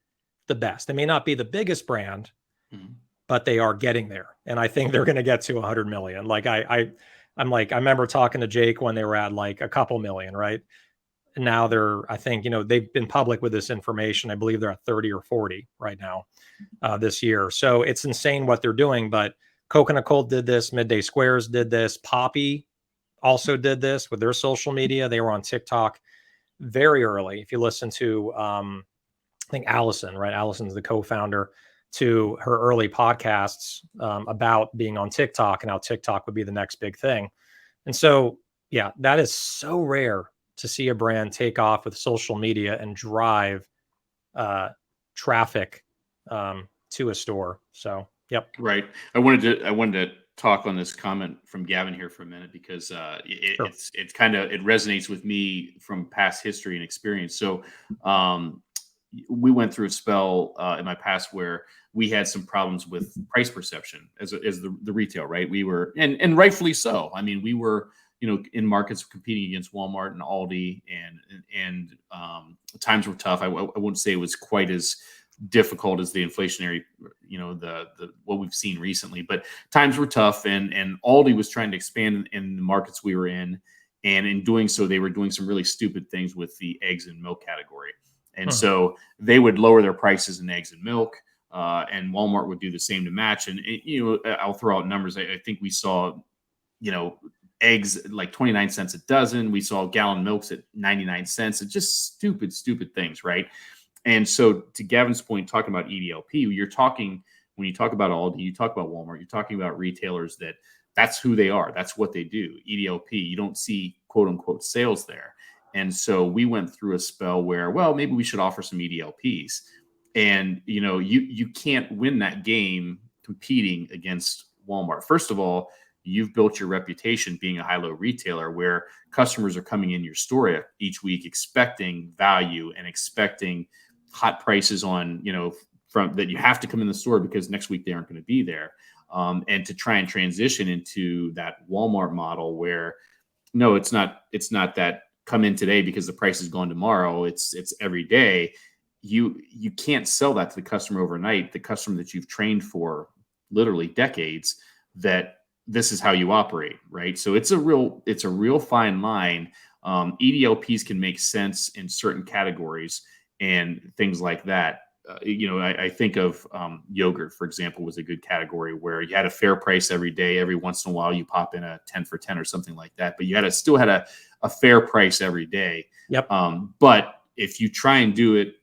the best. They may not be the biggest brand, but they are getting there. And I think they're going to get to 100 million. Like I remember talking to Jake when they were at like a couple million, right? And now I think, they've been public with this information. I believe they're at 30 or 40 right now this year. So it's insane what they're doing. But Coconut Cold did this. Midday Squares did this. Poppy also did this with their social media. They were on TikTok very early. If you listen to, I think Allison, right? Allison's the co-founder, to her early podcasts about being on TikTok and how TikTok would be the next big thing. And so, yeah, that is so rare to see a brand take off with social media and drive traffic to a store. So, yep. Right. I wanted to talk on this comment from Gavin here for a minute, because it resonates with me from past history and experience. So we went through a spell in my past where we had some problems with price perception as the retail, right? We were, and rightfully so. I mean, we were, in markets competing against Walmart and Aldi, and times were tough. I wouldn't say it was quite as difficult as the inflationary, the what we've seen recently, but times were tough, and Aldi was trying to expand in the markets we were in, and in doing so, they were doing some really stupid things with the eggs and milk category, and so they would lower their prices in eggs and milk, and Walmart would do the same to match. And I'll throw out numbers. I think we saw, eggs like 29 cents a dozen. We saw gallon milks at 99 cents. It's just stupid things, right? And so, to Gavin's point, talking about EDLP, when you talk about Aldi, you talk about Walmart, you're talking about retailers that's who they are. That's what they do. EDLP, you don't see quote unquote sales there. And so we went through a spell where, well, maybe we should offer some EDLPs. And, you can't win that game competing against Walmart. First of all, you've built your reputation being a high-low retailer where customers are coming in your store each week expecting value and expecting hot prices on, from that you have to come in the store because next week they aren't going to be there. And to try and transition into that Walmart model where, no, it's not that come in today because the price is gone tomorrow. It's every day. You can't sell that to the customer overnight, the customer that you've trained for literally decades, that this is how you operate, right? So it's a real fine line. EDLPs can make sense in certain categories and things like that. I think of yogurt, for example, was a good category where you had a fair price every day. Every once in a while, you pop in a 10 for 10 or something like that, but you still had a fair price every day. Yep. But if you try and do it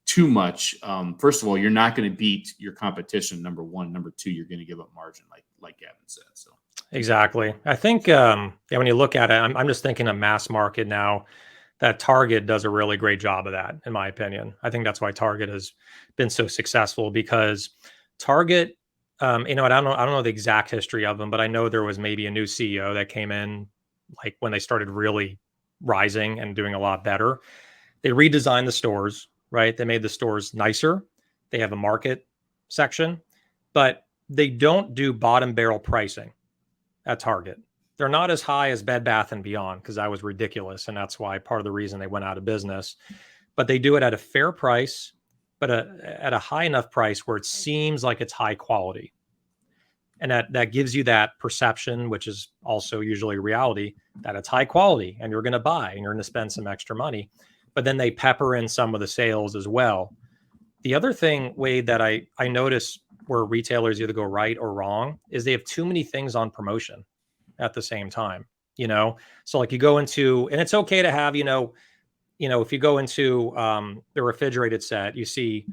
too much, first of all, you're not going to beat your competition. Number one. Number two, you're going to give up margin, like Gavin said. So Exactly. I think when you look at it, I'm just thinking of mass market now. That Target does a really great job of that, in my opinion. I think that's why Target has been so successful, because Target, and I don't know the exact history of them, but I know there was maybe a new CEO that came in like when they started really rising and doing a lot better. They redesigned the stores, right? They made the stores nicer. They have a market section, but they don't do bottom barrel pricing at Target. They're not as high as Bed Bath and Beyond, because that was ridiculous, and that's why part of the reason they went out of business. But they do it at a fair price, but at a high enough price where it seems like it's high quality, and that gives you that perception, which is also usually reality, that it's high quality and you're going to buy and you're going to spend some extra money. But then they pepper in some of the sales as well. The other thing, Wade, that I notice where retailers either go right or wrong is they have too many things on promotion at the same time, So like you go into, and it's okay to have, if you go into the refrigerated set, you see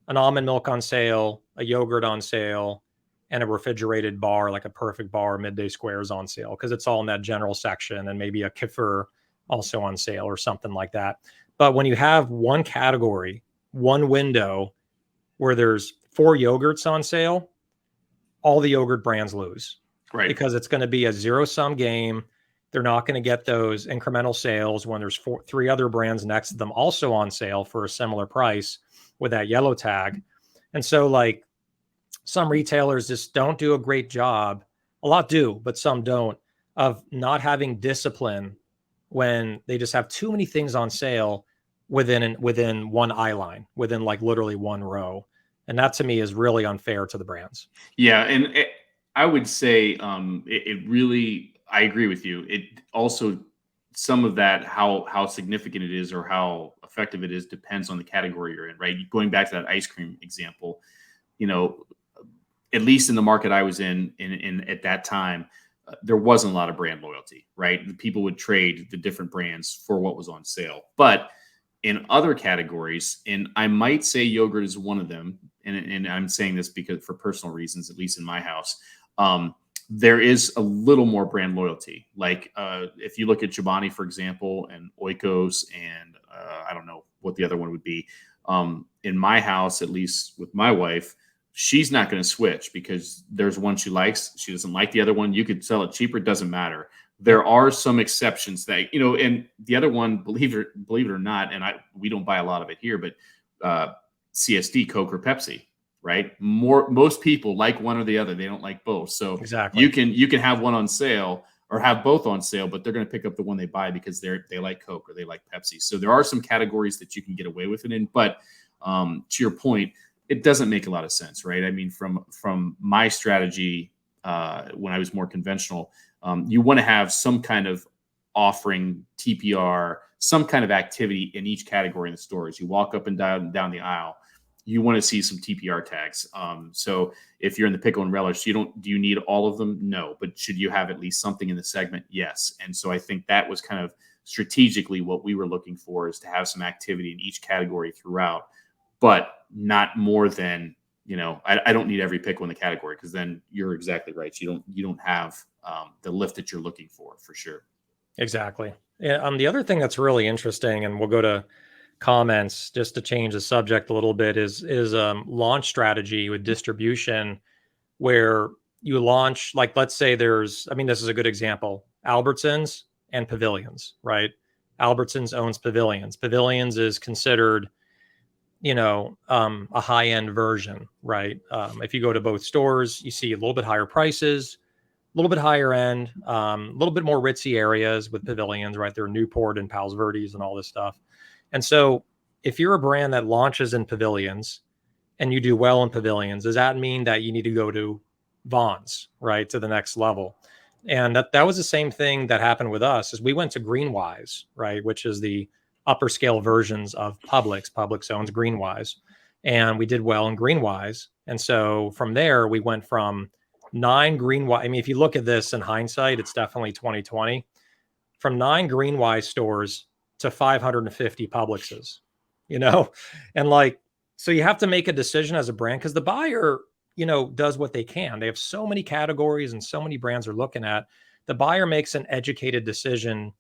an almond milk on sale, a yogurt on sale, and a refrigerated bar, like a Perfect Bar, Midday Squares on sale, because it's all in that general section, and maybe a kefir also on sale or something like that. But when you have one category, one window where there's 4 yogurts on sale, all the yogurt brands lose. Right. Because it's going to be a zero-sum game. They're not going to get those incremental sales when there's 3 other brands next to them also on sale for a similar price with that yellow tag. And so like some retailers just don't do a great job. A lot do, but some don't, of not having discipline when they just have too many things on sale within one eye line, within like literally one row. And that to me is really unfair to the brands. Yeah. And I would say it really, I agree with you. It also, some of that, how significant it is or how effective it is depends on the category you're in, right? Going back to that ice cream example, at least in the market I was in at that time, there wasn't a lot of brand loyalty, right? The people would trade the different brands for what was on sale. But in other categories, and I might say yogurt is one of them, and I'm saying this because for personal reasons, at least in my house, there is a little more brand loyalty. Like if you look at Chobani, for example, and Oikos, and I don't know what the other one would be. In my house, at least with my wife, she's not going to switch because there's one she likes. She doesn't like the other one. You could sell it cheaper. It doesn't matter. There are some exceptions that, and the other one, believe it or not, and we don't buy a lot of it here, but CSD, Coke or Pepsi, right? Most people like one or the other. They don't like both. So exactly. You can have one on sale or have both on sale, but they're going to pick up the one they buy because they like Coke or they like Pepsi. So there are some categories that you can get away with it in, but to your point, it doesn't make a lot of sense, right? I mean, from my strategy when I was more conventional, you want to have some kind of offering, TPR, some kind of activity in each category in the stores. You walk up and down the aisle, you want to see some TPR tags. So if you're in the pickle and relish, do you need all of them? No, but should you have at least something in the segment? Yes. And so I think that was kind of strategically what we were looking for, is to have some activity in each category throughout, but not more than, I don't need every pickle in the category, because then you're exactly right. You don't have the lift that you're looking for sure. Exactly. Yeah. The other thing that's really interesting, and we'll go to comments just to change the subject a little bit, is launch strategy with distribution, where you launch, like, let's say this is a good example, Albertsons and Pavilions, right? Albertsons owns Pavilions. Pavilions is considered, a high-end version, right? If you go to both stores, you see a little bit higher prices, a little bit higher end, a little bit more ritzy areas with Pavilions, right? There are Newport and Palos Verdes and all this stuff. And so if you're a brand that launches in Pavilions and you do well in Pavilions, does that mean that you need to go to Vons, right, to the next level? And that was the same thing that happened with us, is we went to Greenwise, right, which is the upper scale versions of Publix. Publix owns Greenwise. and we did well in Greenwise. And so from there, we went from 9 Greenwise. I mean, if you look at this in hindsight, it's definitely 2020. From 9 Greenwise stores to 550 Publixes, you know, and like, so you have to make a decision as a brand because the buyer, you know, does what they can. They have so many categories and so many brands they're looking at. The buyer makes an educated decision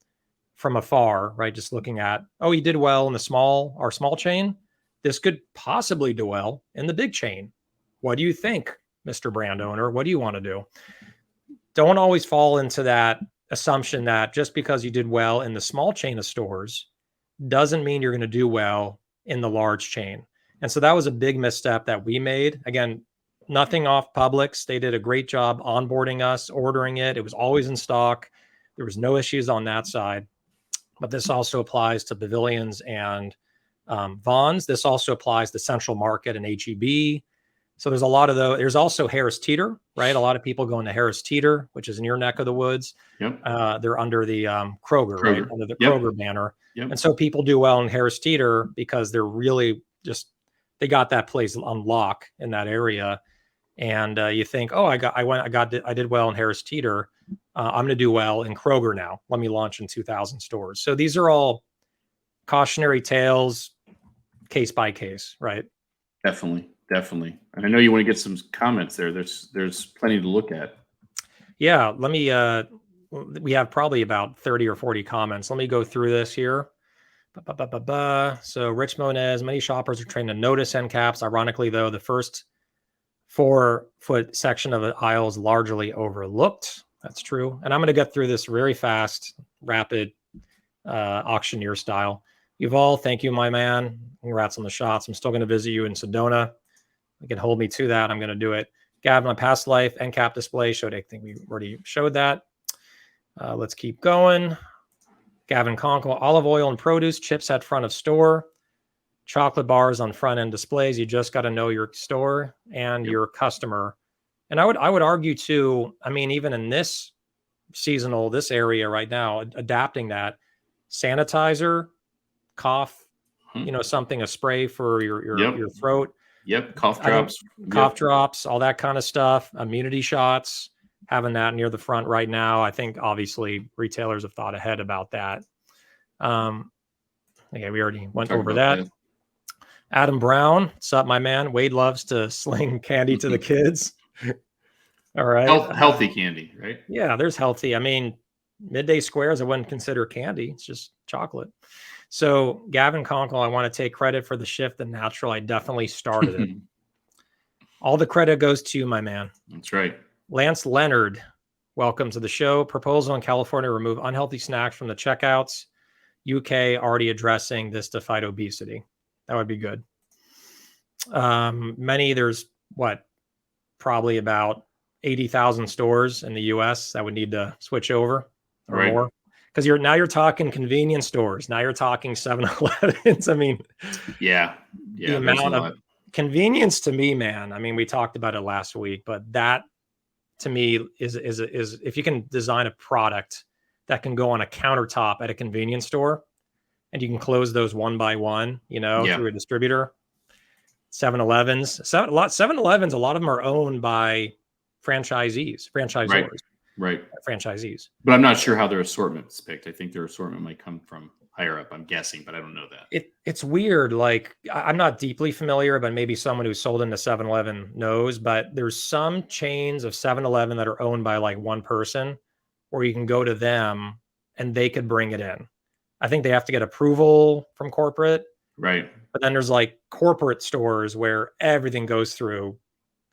from afar, right? Just looking at, oh, he did well in our small chain. This could possibly do well in the big chain. What do you think, Mr. Brand Owner? What do you want to do? Don't always fall into that assumption that just because you did well in the small chain of stores doesn't mean you're going to do well in the large chain. And so that was a big misstep that we made. Again, nothing off Publix. They did a great job onboarding us, ordering it. It was always in stock. There was no issues on that side. But this also applies to Pavilions and Vons. This also applies to Central Market and HEB. So there's a lot of those. There's also Harris Teeter, right? A lot of people go into Harris Teeter, which is in your neck of the woods. Yep. They're under the Kroger, right? Under the Kroger banner. Yep. And so people do well in Harris Teeter because they're really just, they got that place on lock in that area. And you think, oh, I did well in Harris Teeter. I'm going to do well in Kroger now. Let me launch in 2,000 stores. So these are all cautionary tales, case by case, right? Definitely. And I know you want to get some comments there. There's plenty to look at. Yeah, let me. We have probably about 30 or 40 comments. Let me go through this here. So Rich Monez, many shoppers are trained to notice end caps. Ironically, though, the first 4-foot section of the aisle is largely overlooked. That's true. And I'm going to get through this very fast, rapid, auctioneer style. Yuval, thank you, my man. Congrats on the shots. I'm still going to visit you in Sedona. You can hold me to that. I'm going to do it. Gavin, my past life end cap display showed. I think we already showed that. Let's keep going. Gavin Conkle, olive oil and produce, chips at front of store, chocolate bars on front end displays. You just got to know your store and your customer. And I would argue too, I mean, even in this area right now, adapting that sanitizer, cough, something, a spray for your throat. Yep. Cough drops, all that kind of stuff. Immunity shots, having that near the front right now. I think obviously retailers have thought ahead about that. Okay, we already went over that. Adam Brown, what's up, my man? Wade loves to sling candy to the kids. All right. Healthy candy, right? Yeah, there's healthy. I mean, midday squares, I wouldn't consider candy. It's just chocolate. So Gavin Conkle, I want to take credit for the shift in natural. I definitely started it. All the credit goes to you, my man. That's right. Lance Leonard, welcome to the show. Proposal in California, remove unhealthy snacks from the checkouts. UK already addressing this to fight obesity. That would be good. There's probably about 80,000 stores in the US that would need to switch over or more. Because you're talking convenience stores. Now you're talking 7-Elevens. I mean, yeah. The amount of convenience to me, man. I mean, we talked about it last week, but that to me is if you can design a product that can go on a countertop at a convenience store, and you can close those one by one, through a distributor. 7-Elevens, 7-Elevens, a lot of them are owned by franchisors. Right. Franchisees. But I'm not sure how their assortment is picked. I think their assortment might come from higher up, I'm guessing, but I don't know that. It's weird. Like, I'm not deeply familiar, but maybe someone who's sold into 7-Eleven knows, but there's some chains of 7-Eleven that are owned by like one person where you can go to them and they could bring it in. I think they have to get approval from corporate. Right. But then there's like corporate stores where everything goes through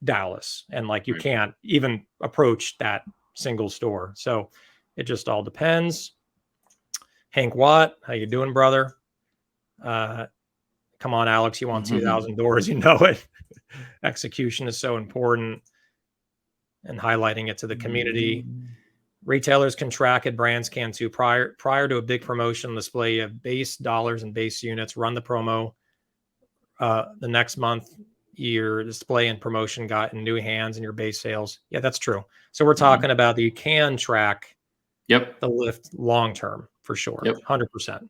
Dallas and like you can't even approach that single store. So it just all depends. Hank Watt, how you doing, brother? Come on, Alex, you want 2,000 doors, you know it. Execution is so important and highlighting it to the community. Retailers can track it, brands can too. Prior to a big promotion display of base dollars and base units, run the promo. The next month, your display and promotion got in new hands and your base sales. Yeah, that's true. So we're talking about that you can track the lift long term for sure. 100%.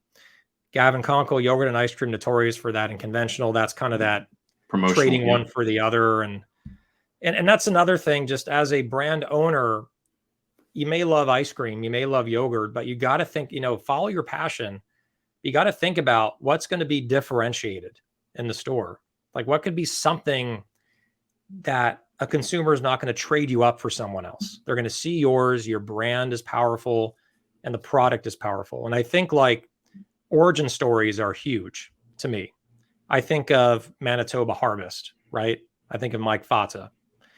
Gavin Conkle, yogurt and ice cream, notorious for that and conventional. That's kind of that Promotional, trading yeah. one for the other. And that's another thing, just as a brand owner, you may love ice cream, you may love yogurt, but you got to think, follow your passion. You got to think about what's going to be differentiated in the store. Like what could be something that a consumer is not going to trade you up for someone else. They're going to see yours, your brand is powerful, and the product is powerful. And I think like origin stories are huge to me. I think of Manitoba Harvest, right? I think of Mike Fata.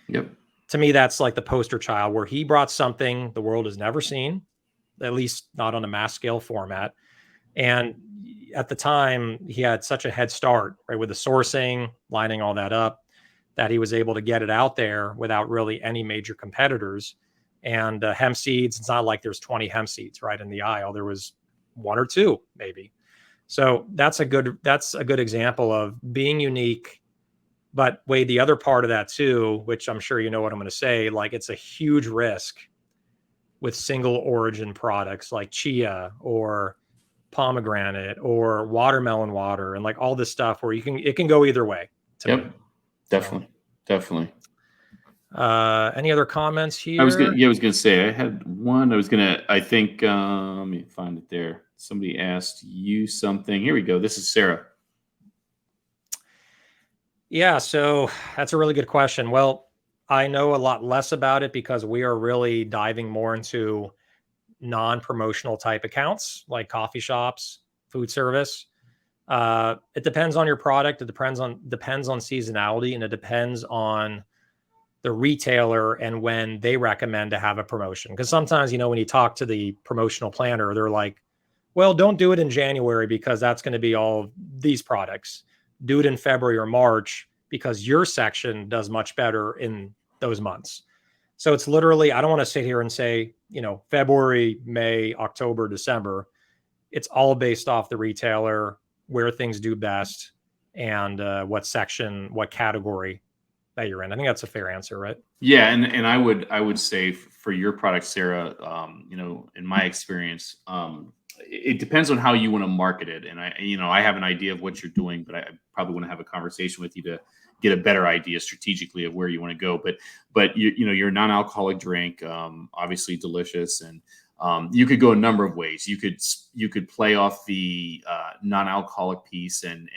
Yep. To me, that's like the poster child where he brought something the world has never seen, at least not on a mass scale format. And at the time, he had such a head start, right, with the sourcing, lining all that up, that he was able to get it out there without really any major competitors. And hemp seeds, it's not like there's 20 hemp seeds right in the aisle. There was one or two, maybe. So that's a good example of being unique. But Wade, the other part of that too, which I'm sure you know what I'm going to say, like it's a huge risk with single origin products like chia or pomegranate or watermelon water and like all this stuff where it can go either way. Yep. Definitely. Definitely. Any other comments here? I was gonna say I had one. I think let me find it there. Somebody asked you something. Here we go. This is Sarah. Yeah, so that's a really good question. Well, I know a lot less about it because we are really diving more into non-promotional type accounts like coffee shops, food service. It depends on your product. It depends on seasonality, and it depends on the retailer and when they recommend to have a promotion. Because sometimes, when you talk to the promotional planner, they're like, well, don't do it in January because that's going to be all these products. Do it in February or March because your section does much better in those months. So it's literally, I don't want to sit here and say, February, May, October, December. It's all based off the retailer, where things do best, and what section, what category that you're in. I think that's a fair answer, right? Yeah, and I would say for your product, Sarah, in my experience, it depends on how you want to market it. And I have an idea of what you're doing, but I probably want to have a conversation with you to get a better idea strategically of where you want to go. But you're a non-alcoholic drink, obviously delicious, and you could go a number of ways. You could play off the non-alcoholic piece and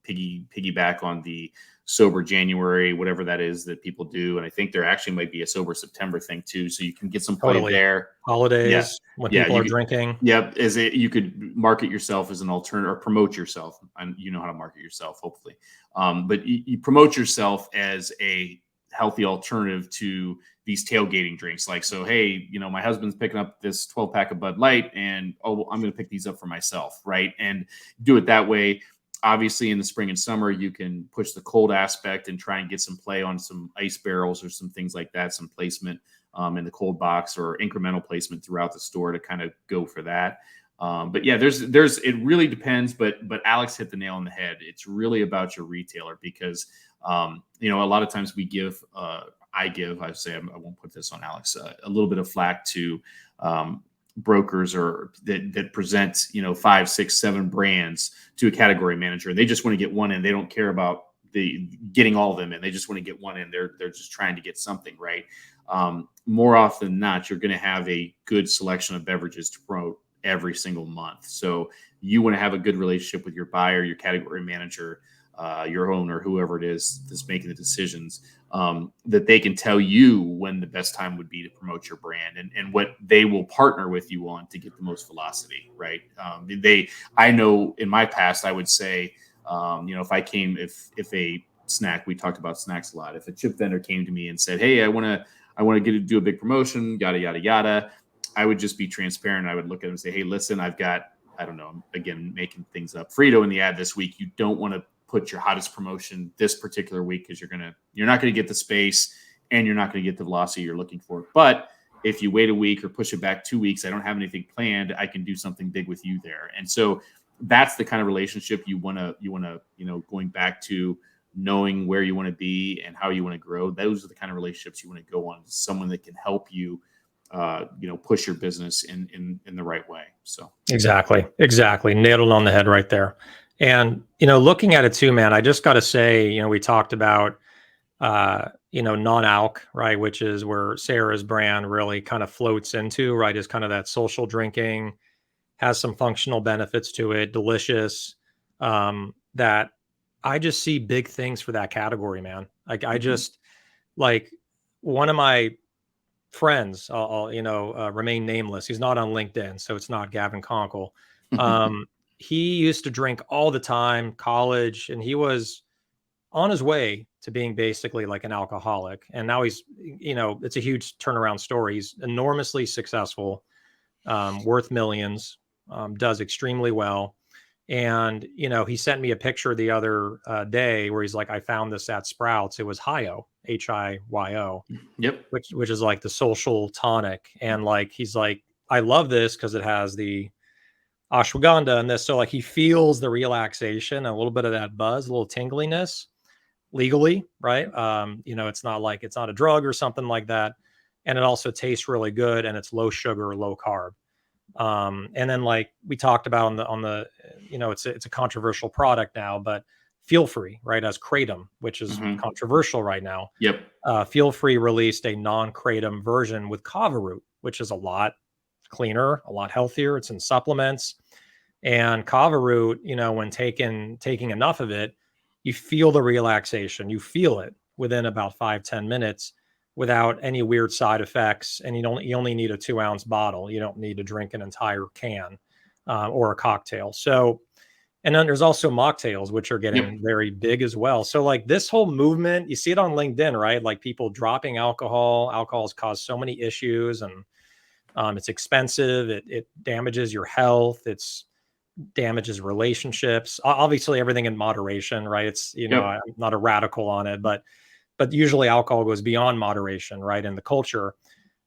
piggyback on the sober January, whatever that is that people do. And I think there actually might be a sober September thing too. So you can get some play there. Holidays, when people are drinking. Yep. You could market yourself as an alternative or promote yourself. And you know how to market yourself, hopefully. But you promote yourself as a healthy alternative to these tailgating drinks. Like, so, hey, my husband's picking up this 12-pack of Bud Light and, I'm going to pick these up for myself. Right. And do it that way. Obviously, in the spring and summer, you can push the cold aspect and try and get some play on some ice barrels or some things like that, some placement in the cold box or incremental placement throughout the store to kind of go for that. But yeah, it really depends. But Alex hit the nail on the head. It's really about your retailer because, a lot of times I won't put this on Alex, a little bit of flack to brokers or that present 5, 6, 7 brands to a category manager, and they just want to get one in. They don't care about the getting all of them in. They just want to get one in. They're just trying to get something right. More often than not, you're going to have a good selection of beverages to promote every single month. So you want to have a good relationship with your buyer, your category manager, your owner, whoever it is that's making the decisions, that they can tell you when the best time would be to promote your brand and what they will partner with you on to get the most velocity, right? I know in my past, I would say, if a snack, we talked about snacks a lot. If a chip vendor came to me and said, hey, I want to do a big promotion, yada, yada, yada, I would just be transparent. I would look at them and say, hey, listen, I've got, I don't know, again, making things up, Frito in the ad this week. You don't want to put your hottest promotion this particular week because you're not going to get the space and you're not going to get the velocity you're looking for. But if you wait a week or push it back 2 weeks, I don't have anything planned, I can do something big with you there. And so that's the kind of relationship you want to, going back to knowing where you want to be and how you want to grow. Those are the kind of relationships you want to go on. Someone that can help you, push your business in the right way. So exactly. Nailed it on the head right there. And, looking at it too, man, I just got to say, we talked about, non-alc, right? Which is where Sarah's brand really kind of floats into, right? Is kind of that social drinking, has some functional benefits to it, delicious. That I just see big things for that category, man. Like I Mhm. just like one of my friends, I'll remain nameless. He's not on LinkedIn, so it's not Gavin Conkle. Um, he used to drink all the time, college, and he was on his way to being basically like an alcoholic. And now he's, it's a huge turnaround story. He's enormously successful, worth millions, does extremely well. And, he sent me a picture the other day where he's like, I found this at Sprouts. It was Hio, Hiyo, Yep. which is like the social tonic. And like, he's like, I love this because it has the ashwagandha and this. So like he feels the relaxation, a little bit of that buzz, a little tingliness legally, right? It's not like it's not a drug or something like that. And it also tastes really good and it's low sugar, low carb. And then like we talked about on the it's a controversial product now, but Feel Free, right, as kratom, which is Mhm. controversial right now. Yep. Feel Free released a non-kratom version with kava root, which is a lot cleaner, a lot healthier. It's in supplements. And kava root, when taking enough of it, you feel the relaxation. You feel it within about 5-10 minutes without any weird side effects. And you only need a 2-ounce bottle. You don't need to drink an entire can or a cocktail. So, and then there's also mocktails, which are Yep. getting very big as well. So like this whole movement, you see it on LinkedIn, right? Like people dropping alcohol. Alcohol has caused so many issues, and it's expensive. It damages your health. It's damages relationships. Obviously, everything in moderation, right? It's Yep. I'm not a radical on it, but usually alcohol goes beyond moderation, right? In the culture.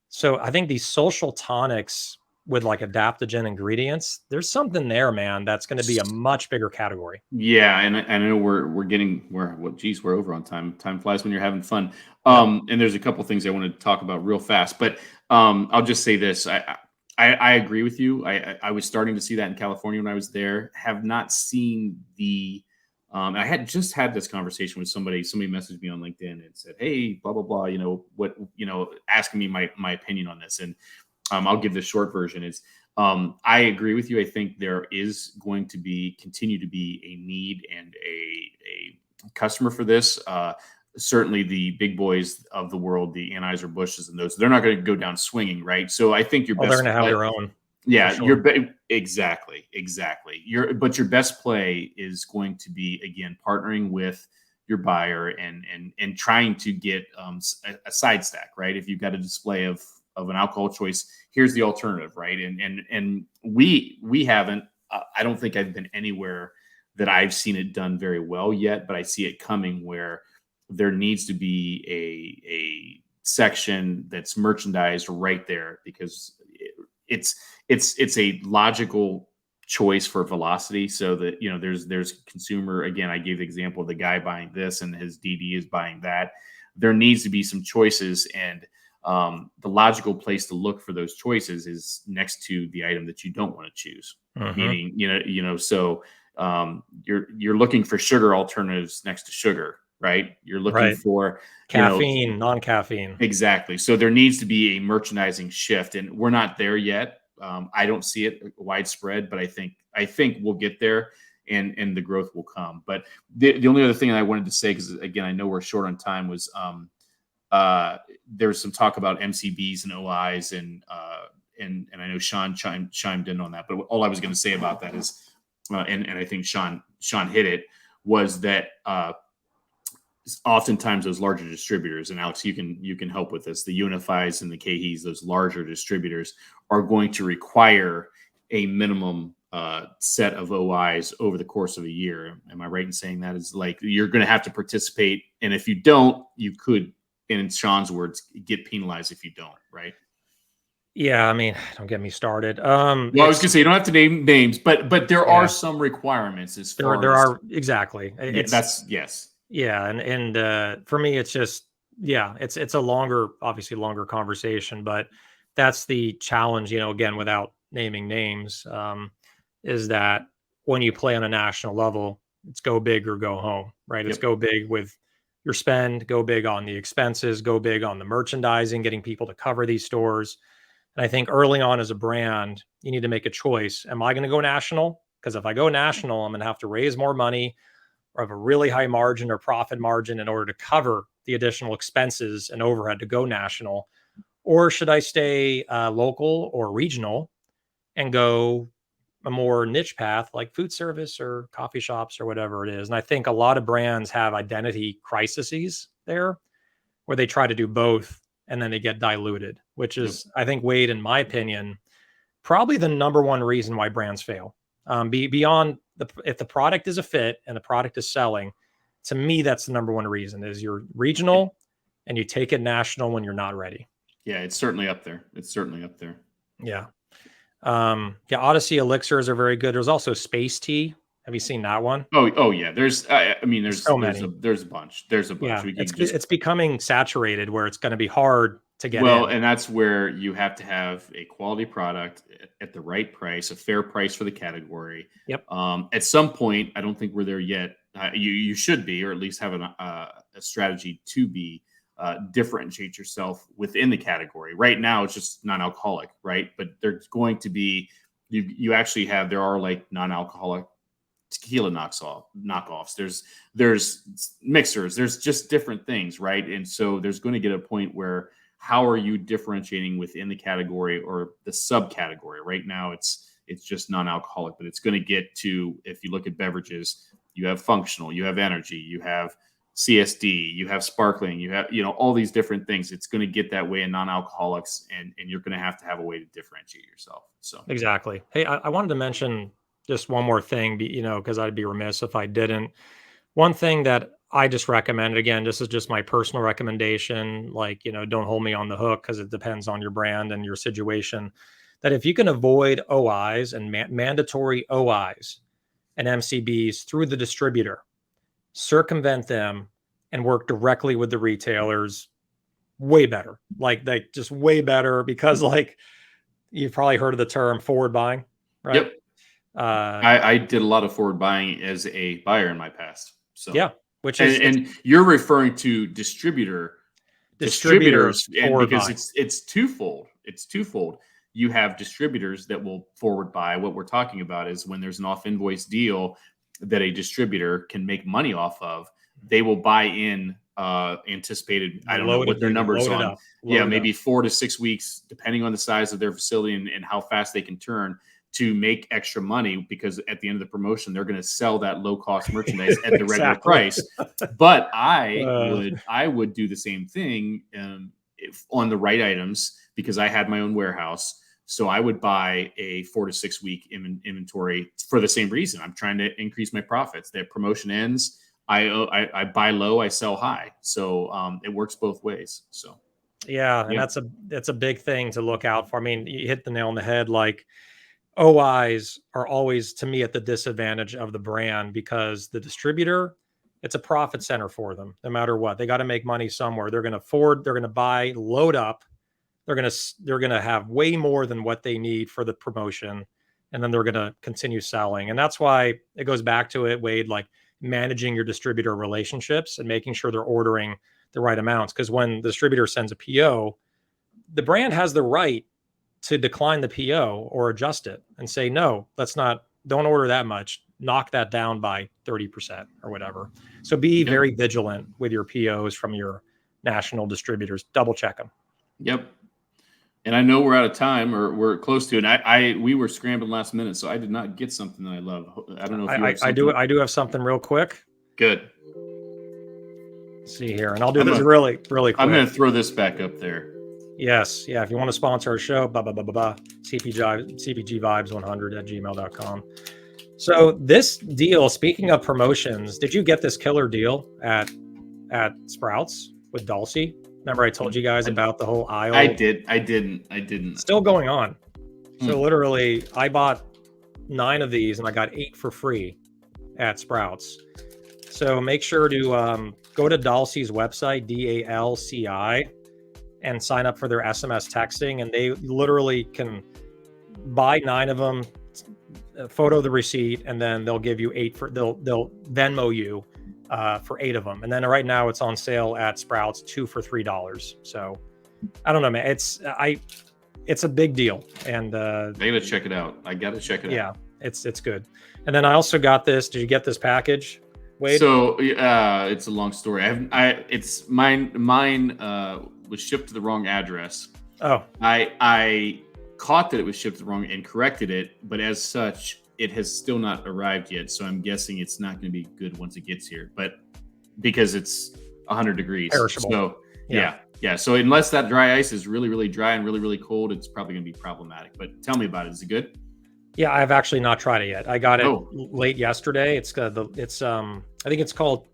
So I think these social tonics with like adaptogen ingredients, there's something there, man, that's going to be a much bigger category. Yeah, and I know we're over on time. Time flies when you're having fun. Yep. And there's a couple things I want to talk about real fast, but I'll just say this: I agree with you. I was starting to see that in California when I was there. Have not seen the. I had just had this conversation with somebody. Somebody messaged me on LinkedIn and said, "Hey, blah blah blah. Asking me my opinion on this." And I'll give the short version. Is I agree with you. I think there is going to continue to be a need and a customer for this. Certainly, the big boys of the world, the Anheuser Busches and those, they're not going to go down swinging, right? So I think your Oh, they're going best to have play, their own for yeah, sure. exactly. Your best play is going to be again partnering with your buyer and trying to get a side stack, right? If you've got a display of an alcohol choice, here's the alternative, right? And we haven't. I don't think I've been anywhere that I've seen it done very well yet, but I see it coming where there needs to be a section that's merchandised right there because it's it's a logical choice for velocity so that there's consumer. Again, I gave the example of the guy buying this and his DD is buying that. There needs to be some choices, and the logical place to look for those choices is next to the item that you don't want to choose. Hmm. Meaning, so you're looking for sugar alternatives next to sugar, right? You're looking Right. for, Caffeine, non-caffeine. exactly. So there needs to be a merchandising shift, and we're not there yet. I don't see it widespread, but I think we'll get there, and the growth will come. But the only other thing I wanted to say, because again I know we're short on time, was there was some talk about MCBs and OIs, and I know Sean chimed in on that. But all I was going to say about that is, and I think Sean hit it, was that oftentimes those larger distributors, and Alex, you can help with this, the Unifies and the KHEs, those larger distributors are going to require a minimum set of OIs over the course of a year. Am I right in saying that? Is like you're going to have to participate, and if you don't, you could, in Sean's words, get penalized if you don't, right? Yeah, I mean, don't get me started. Well, I was going to say you don't have to name names, but there are Yeah, some requirements as there far there as, are exactly. yeah, It's that's yes. Yeah, and for me, it's just yeah, it's a longer, obviously longer conversation, but that's the challenge. Again, without naming names, is that when you play on a national level, it's go big or go home, right? It's Yep. go big with your spend, go big on the expenses, go big on the merchandising, getting people to cover these stores. And I think early on as a brand, you need to make a choice. Am I going to go national? Because if I go national, I'm going to have to raise more money or have a really high margin or profit margin in order to cover the additional expenses and overhead to go national. Or should I stay local or regional and go a more niche path like food service or coffee shops or whatever it is? And I think a lot of brands have identity crises there where they try to do both and then they get diluted, which Yep. is, I think, Wade, in my opinion, probably the number one reason why brands fail. Beyond if the product is a fit and the product is selling, to me, that's the number one reason is you're regional and you take it national when you're not ready. Yeah, it's certainly up there. It's certainly up there. Yeah. Yeah. Odyssey elixirs are very good. There's also Space Tea. Have you seen that one? Oh yeah. I mean, So many. there's a bunch. There's a bunch. Yeah. We It's can just it's becoming saturated where it's going to be hard to get well, in. and that's where you have to have a quality product at the right price, a fair price for the category. Yep. At some point, I don't think we're there yet. You should be, or at least have a strategy to be differentiate yourself within the category. Right now, it's just non-alcoholic, right? But there's going to be you actually have there are like non-alcoholic tequila knockoffs. There's mixers. There's just different things, right? And so there's going to get a point where how are you differentiating within the category or the subcategory? Right now, it's just non-alcoholic, but it's going to get to, if you look at beverages, you have functional, you have energy, you have CSD, you have sparkling, you have all these different things. It's going to get that way in non-alcoholics, and you're going to have a way to differentiate yourself. So Exactly. Hey, I wanted to mention just one more thing, because I'd be remiss if I didn't. One thing that I just recommend, again, this is just my personal recommendation, like, don't hold me on the hook because it depends on your brand and your situation, that if you can avoid OIs and mandatory OIs and MCBs through the distributor, circumvent them and work directly with the retailers, way better. Like just way better because like you've probably heard of the term forward buying, right? Yep. I did a lot of forward buying as a buyer in my past. So yeah, which is and you're referring to distributors, and because buy. it's twofold. It's twofold. You have distributors that will forward buy. What we're talking about is when there's an off invoice deal that a distributor can make money off of, they will buy in anticipated. I don't know what their numbers on. Maybe 4 to 6 weeks, depending on the size of their facility and how fast they can turn to make extra money, because at the end of the promotion, they're going to sell that low cost merchandise at the regular price. But I would do the same thing if on the right items, because I had my own warehouse. So I would buy a 4 to 6 week inventory for the same reason. I'm trying to increase my profits. That promotion ends, I buy low, I sell high. So it works both ways. So yeah, and that's a big thing to look out for. I mean, you hit the nail on the head. Like OIs are always, to me, at the disadvantage of the brand because the distributor, it's a profit center for them. No matter what, they got to make money somewhere. They're going to buy, load up. They're going to have way more than what they need for the promotion. And then they're going to continue selling. And that's why it goes back to it, Wade, like managing your distributor relationships and making sure they're ordering the right amounts. Because when the distributor sends a PO, the brand has the right to decline the PO or adjust it and say, no, don't order that much. Knock that down by 30% or whatever. So be very vigilant with your POs from your national distributors. Double check them. Yep. And I know we're out of time, or we're close to it. And we were scrambling last minute, so I did not get something that I love. I don't know if you have something. I do have something real quick. Good. Let's see here, and I'll do this really, really quick. I'm going to throw this back up there. Yes. Yeah. If you want to sponsor our show, cpgvibes100@gmail.com. So this deal, speaking of promotions, did you get this killer deal at Sprouts with Dulcie? Remember I told you guys about the whole aisle? I didn't. Still going on. So literally I bought 9 of these and I got 8 for free at Sprouts. So make sure to go to Dulcie's website, DALCI, and sign up for their SMS texting, and they literally can buy 9 of them, photo of the receipt, and then they'll give you they'll Venmo you for 8 of them. And then right now it's on sale at Sprouts, 2 for $3. So I don't know, man. It's a big deal. And I gotta check it out. I gotta check it out. Yeah, it's good. And then I also got this. Did you get this package, Wade? So it's a long story. It's mine was shipped to the wrong address. Oh, I caught that it was shipped wrong and corrected it, but as such, it has still not arrived yet. So I'm guessing it's not going to be good once it gets here, but because it's 100 degrees. Perishable. So yeah. So unless that dry ice is really, really dry and really, really cold, it's probably going to be problematic. But tell me about it. Is it good? Yeah, I've actually not tried it yet. I got it late yesterday. I think it's called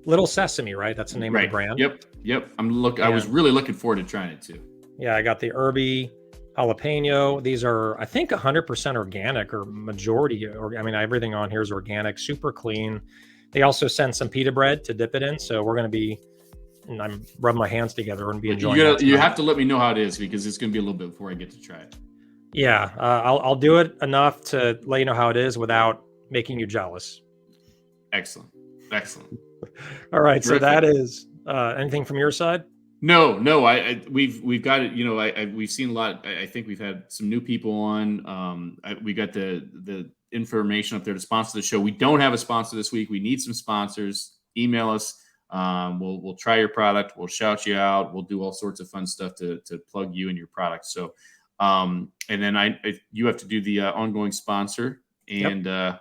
Little Sesame, right? That's the name of the brand. Yep. I was really looking forward to trying it too. Yeah, I got the herby jalapeno. These are, I think, 100% organic, or majority, or I mean, everything on here is organic, super clean. They also sent some pita bread to dip it in. So we're going to be, and I'm rubbing my hands together and be enjoying You have to let me know how it is, because it's going to be a little bit before I get to try it. Yeah, I'll do it enough to let you know how it is without making you jealous. Excellent. All right, Terrific. So that is anything from your side? No. We've got it. We've seen a lot. I think we've had some new people on. We got the information up there to sponsor the show. We don't have a sponsor this week. We need some sponsors. Email us. We'll try your product. We'll shout you out. We'll do all sorts of fun stuff to plug you and your product. So, and then you have to do the ongoing sponsor, and I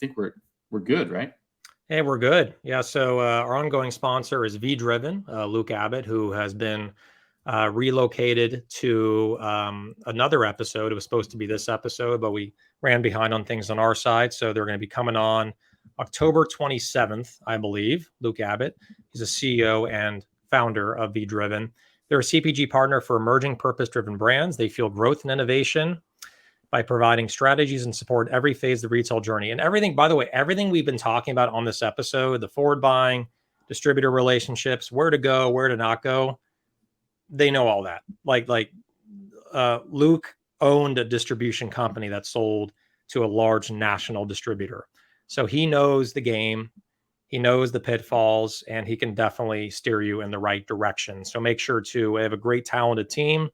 think we're good, right? Hey, we're good. Yeah. So our ongoing sponsor is V Driven, Luke Abbott, who has been relocated to another episode. It was supposed to be this episode, but we ran behind on things on our side. So they're going to be coming on October 27th, I believe. Luke Abbott, he's a CEO and founder of V Driven. They're a CPG partner for emerging purpose-driven brands. They fuel growth and innovation by providing strategies and support every phase of the retail journey. And everything, by the way, everything we've been talking about on this episode, the forward buying, distributor relationships, where to go, where to not go, they know all that. Like Luke owned a distribution company that sold to a large national distributor. So he knows the game, he knows the pitfalls, and he can definitely steer you in the right direction. So make sure to have a great, talented team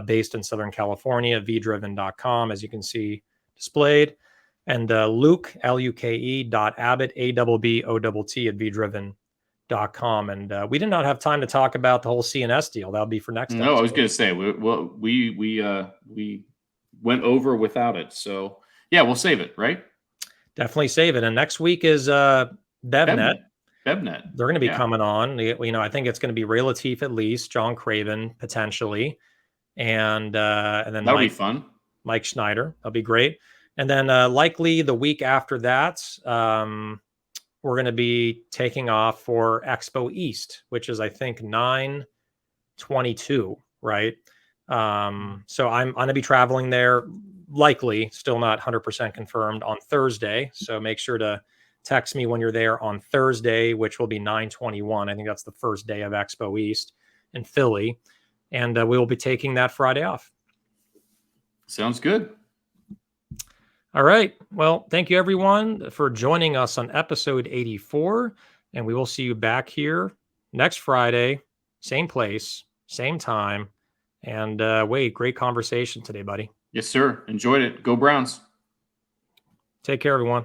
based in Southern California, vdriven.com, as you can see displayed. And Luke, Luke, Abbott, ABBOTT at vdriven.com. And we did not have time to talk about the whole CNS deal. That'll be for next episode. No, I was going to say, we went over without it. So yeah, we'll save it, right? Definitely save it. And next week is BevNet. BevNet. They're going to be coming on. I think it's going to be Ray Latif at least, John Craven potentially. And then that'll be fun. Mike Schneider, that'll be great. And then likely the week after that, we're going to be taking off for Expo East, which is I think 9/22, right? So I'm going to be traveling there, likely, still not 100% confirmed, on Thursday. So make sure to text me when you're there on Thursday, which will be 9/21. I think that's the first day of Expo East in Philly. And we will be taking that Friday off. Sounds good. All right. Well, thank you, everyone, for joining us on episode 84. And we will see you back here next Friday, same place, same time. And Wade, great conversation today, buddy. Yes, sir. Enjoyed it. Go Browns. Take care, everyone.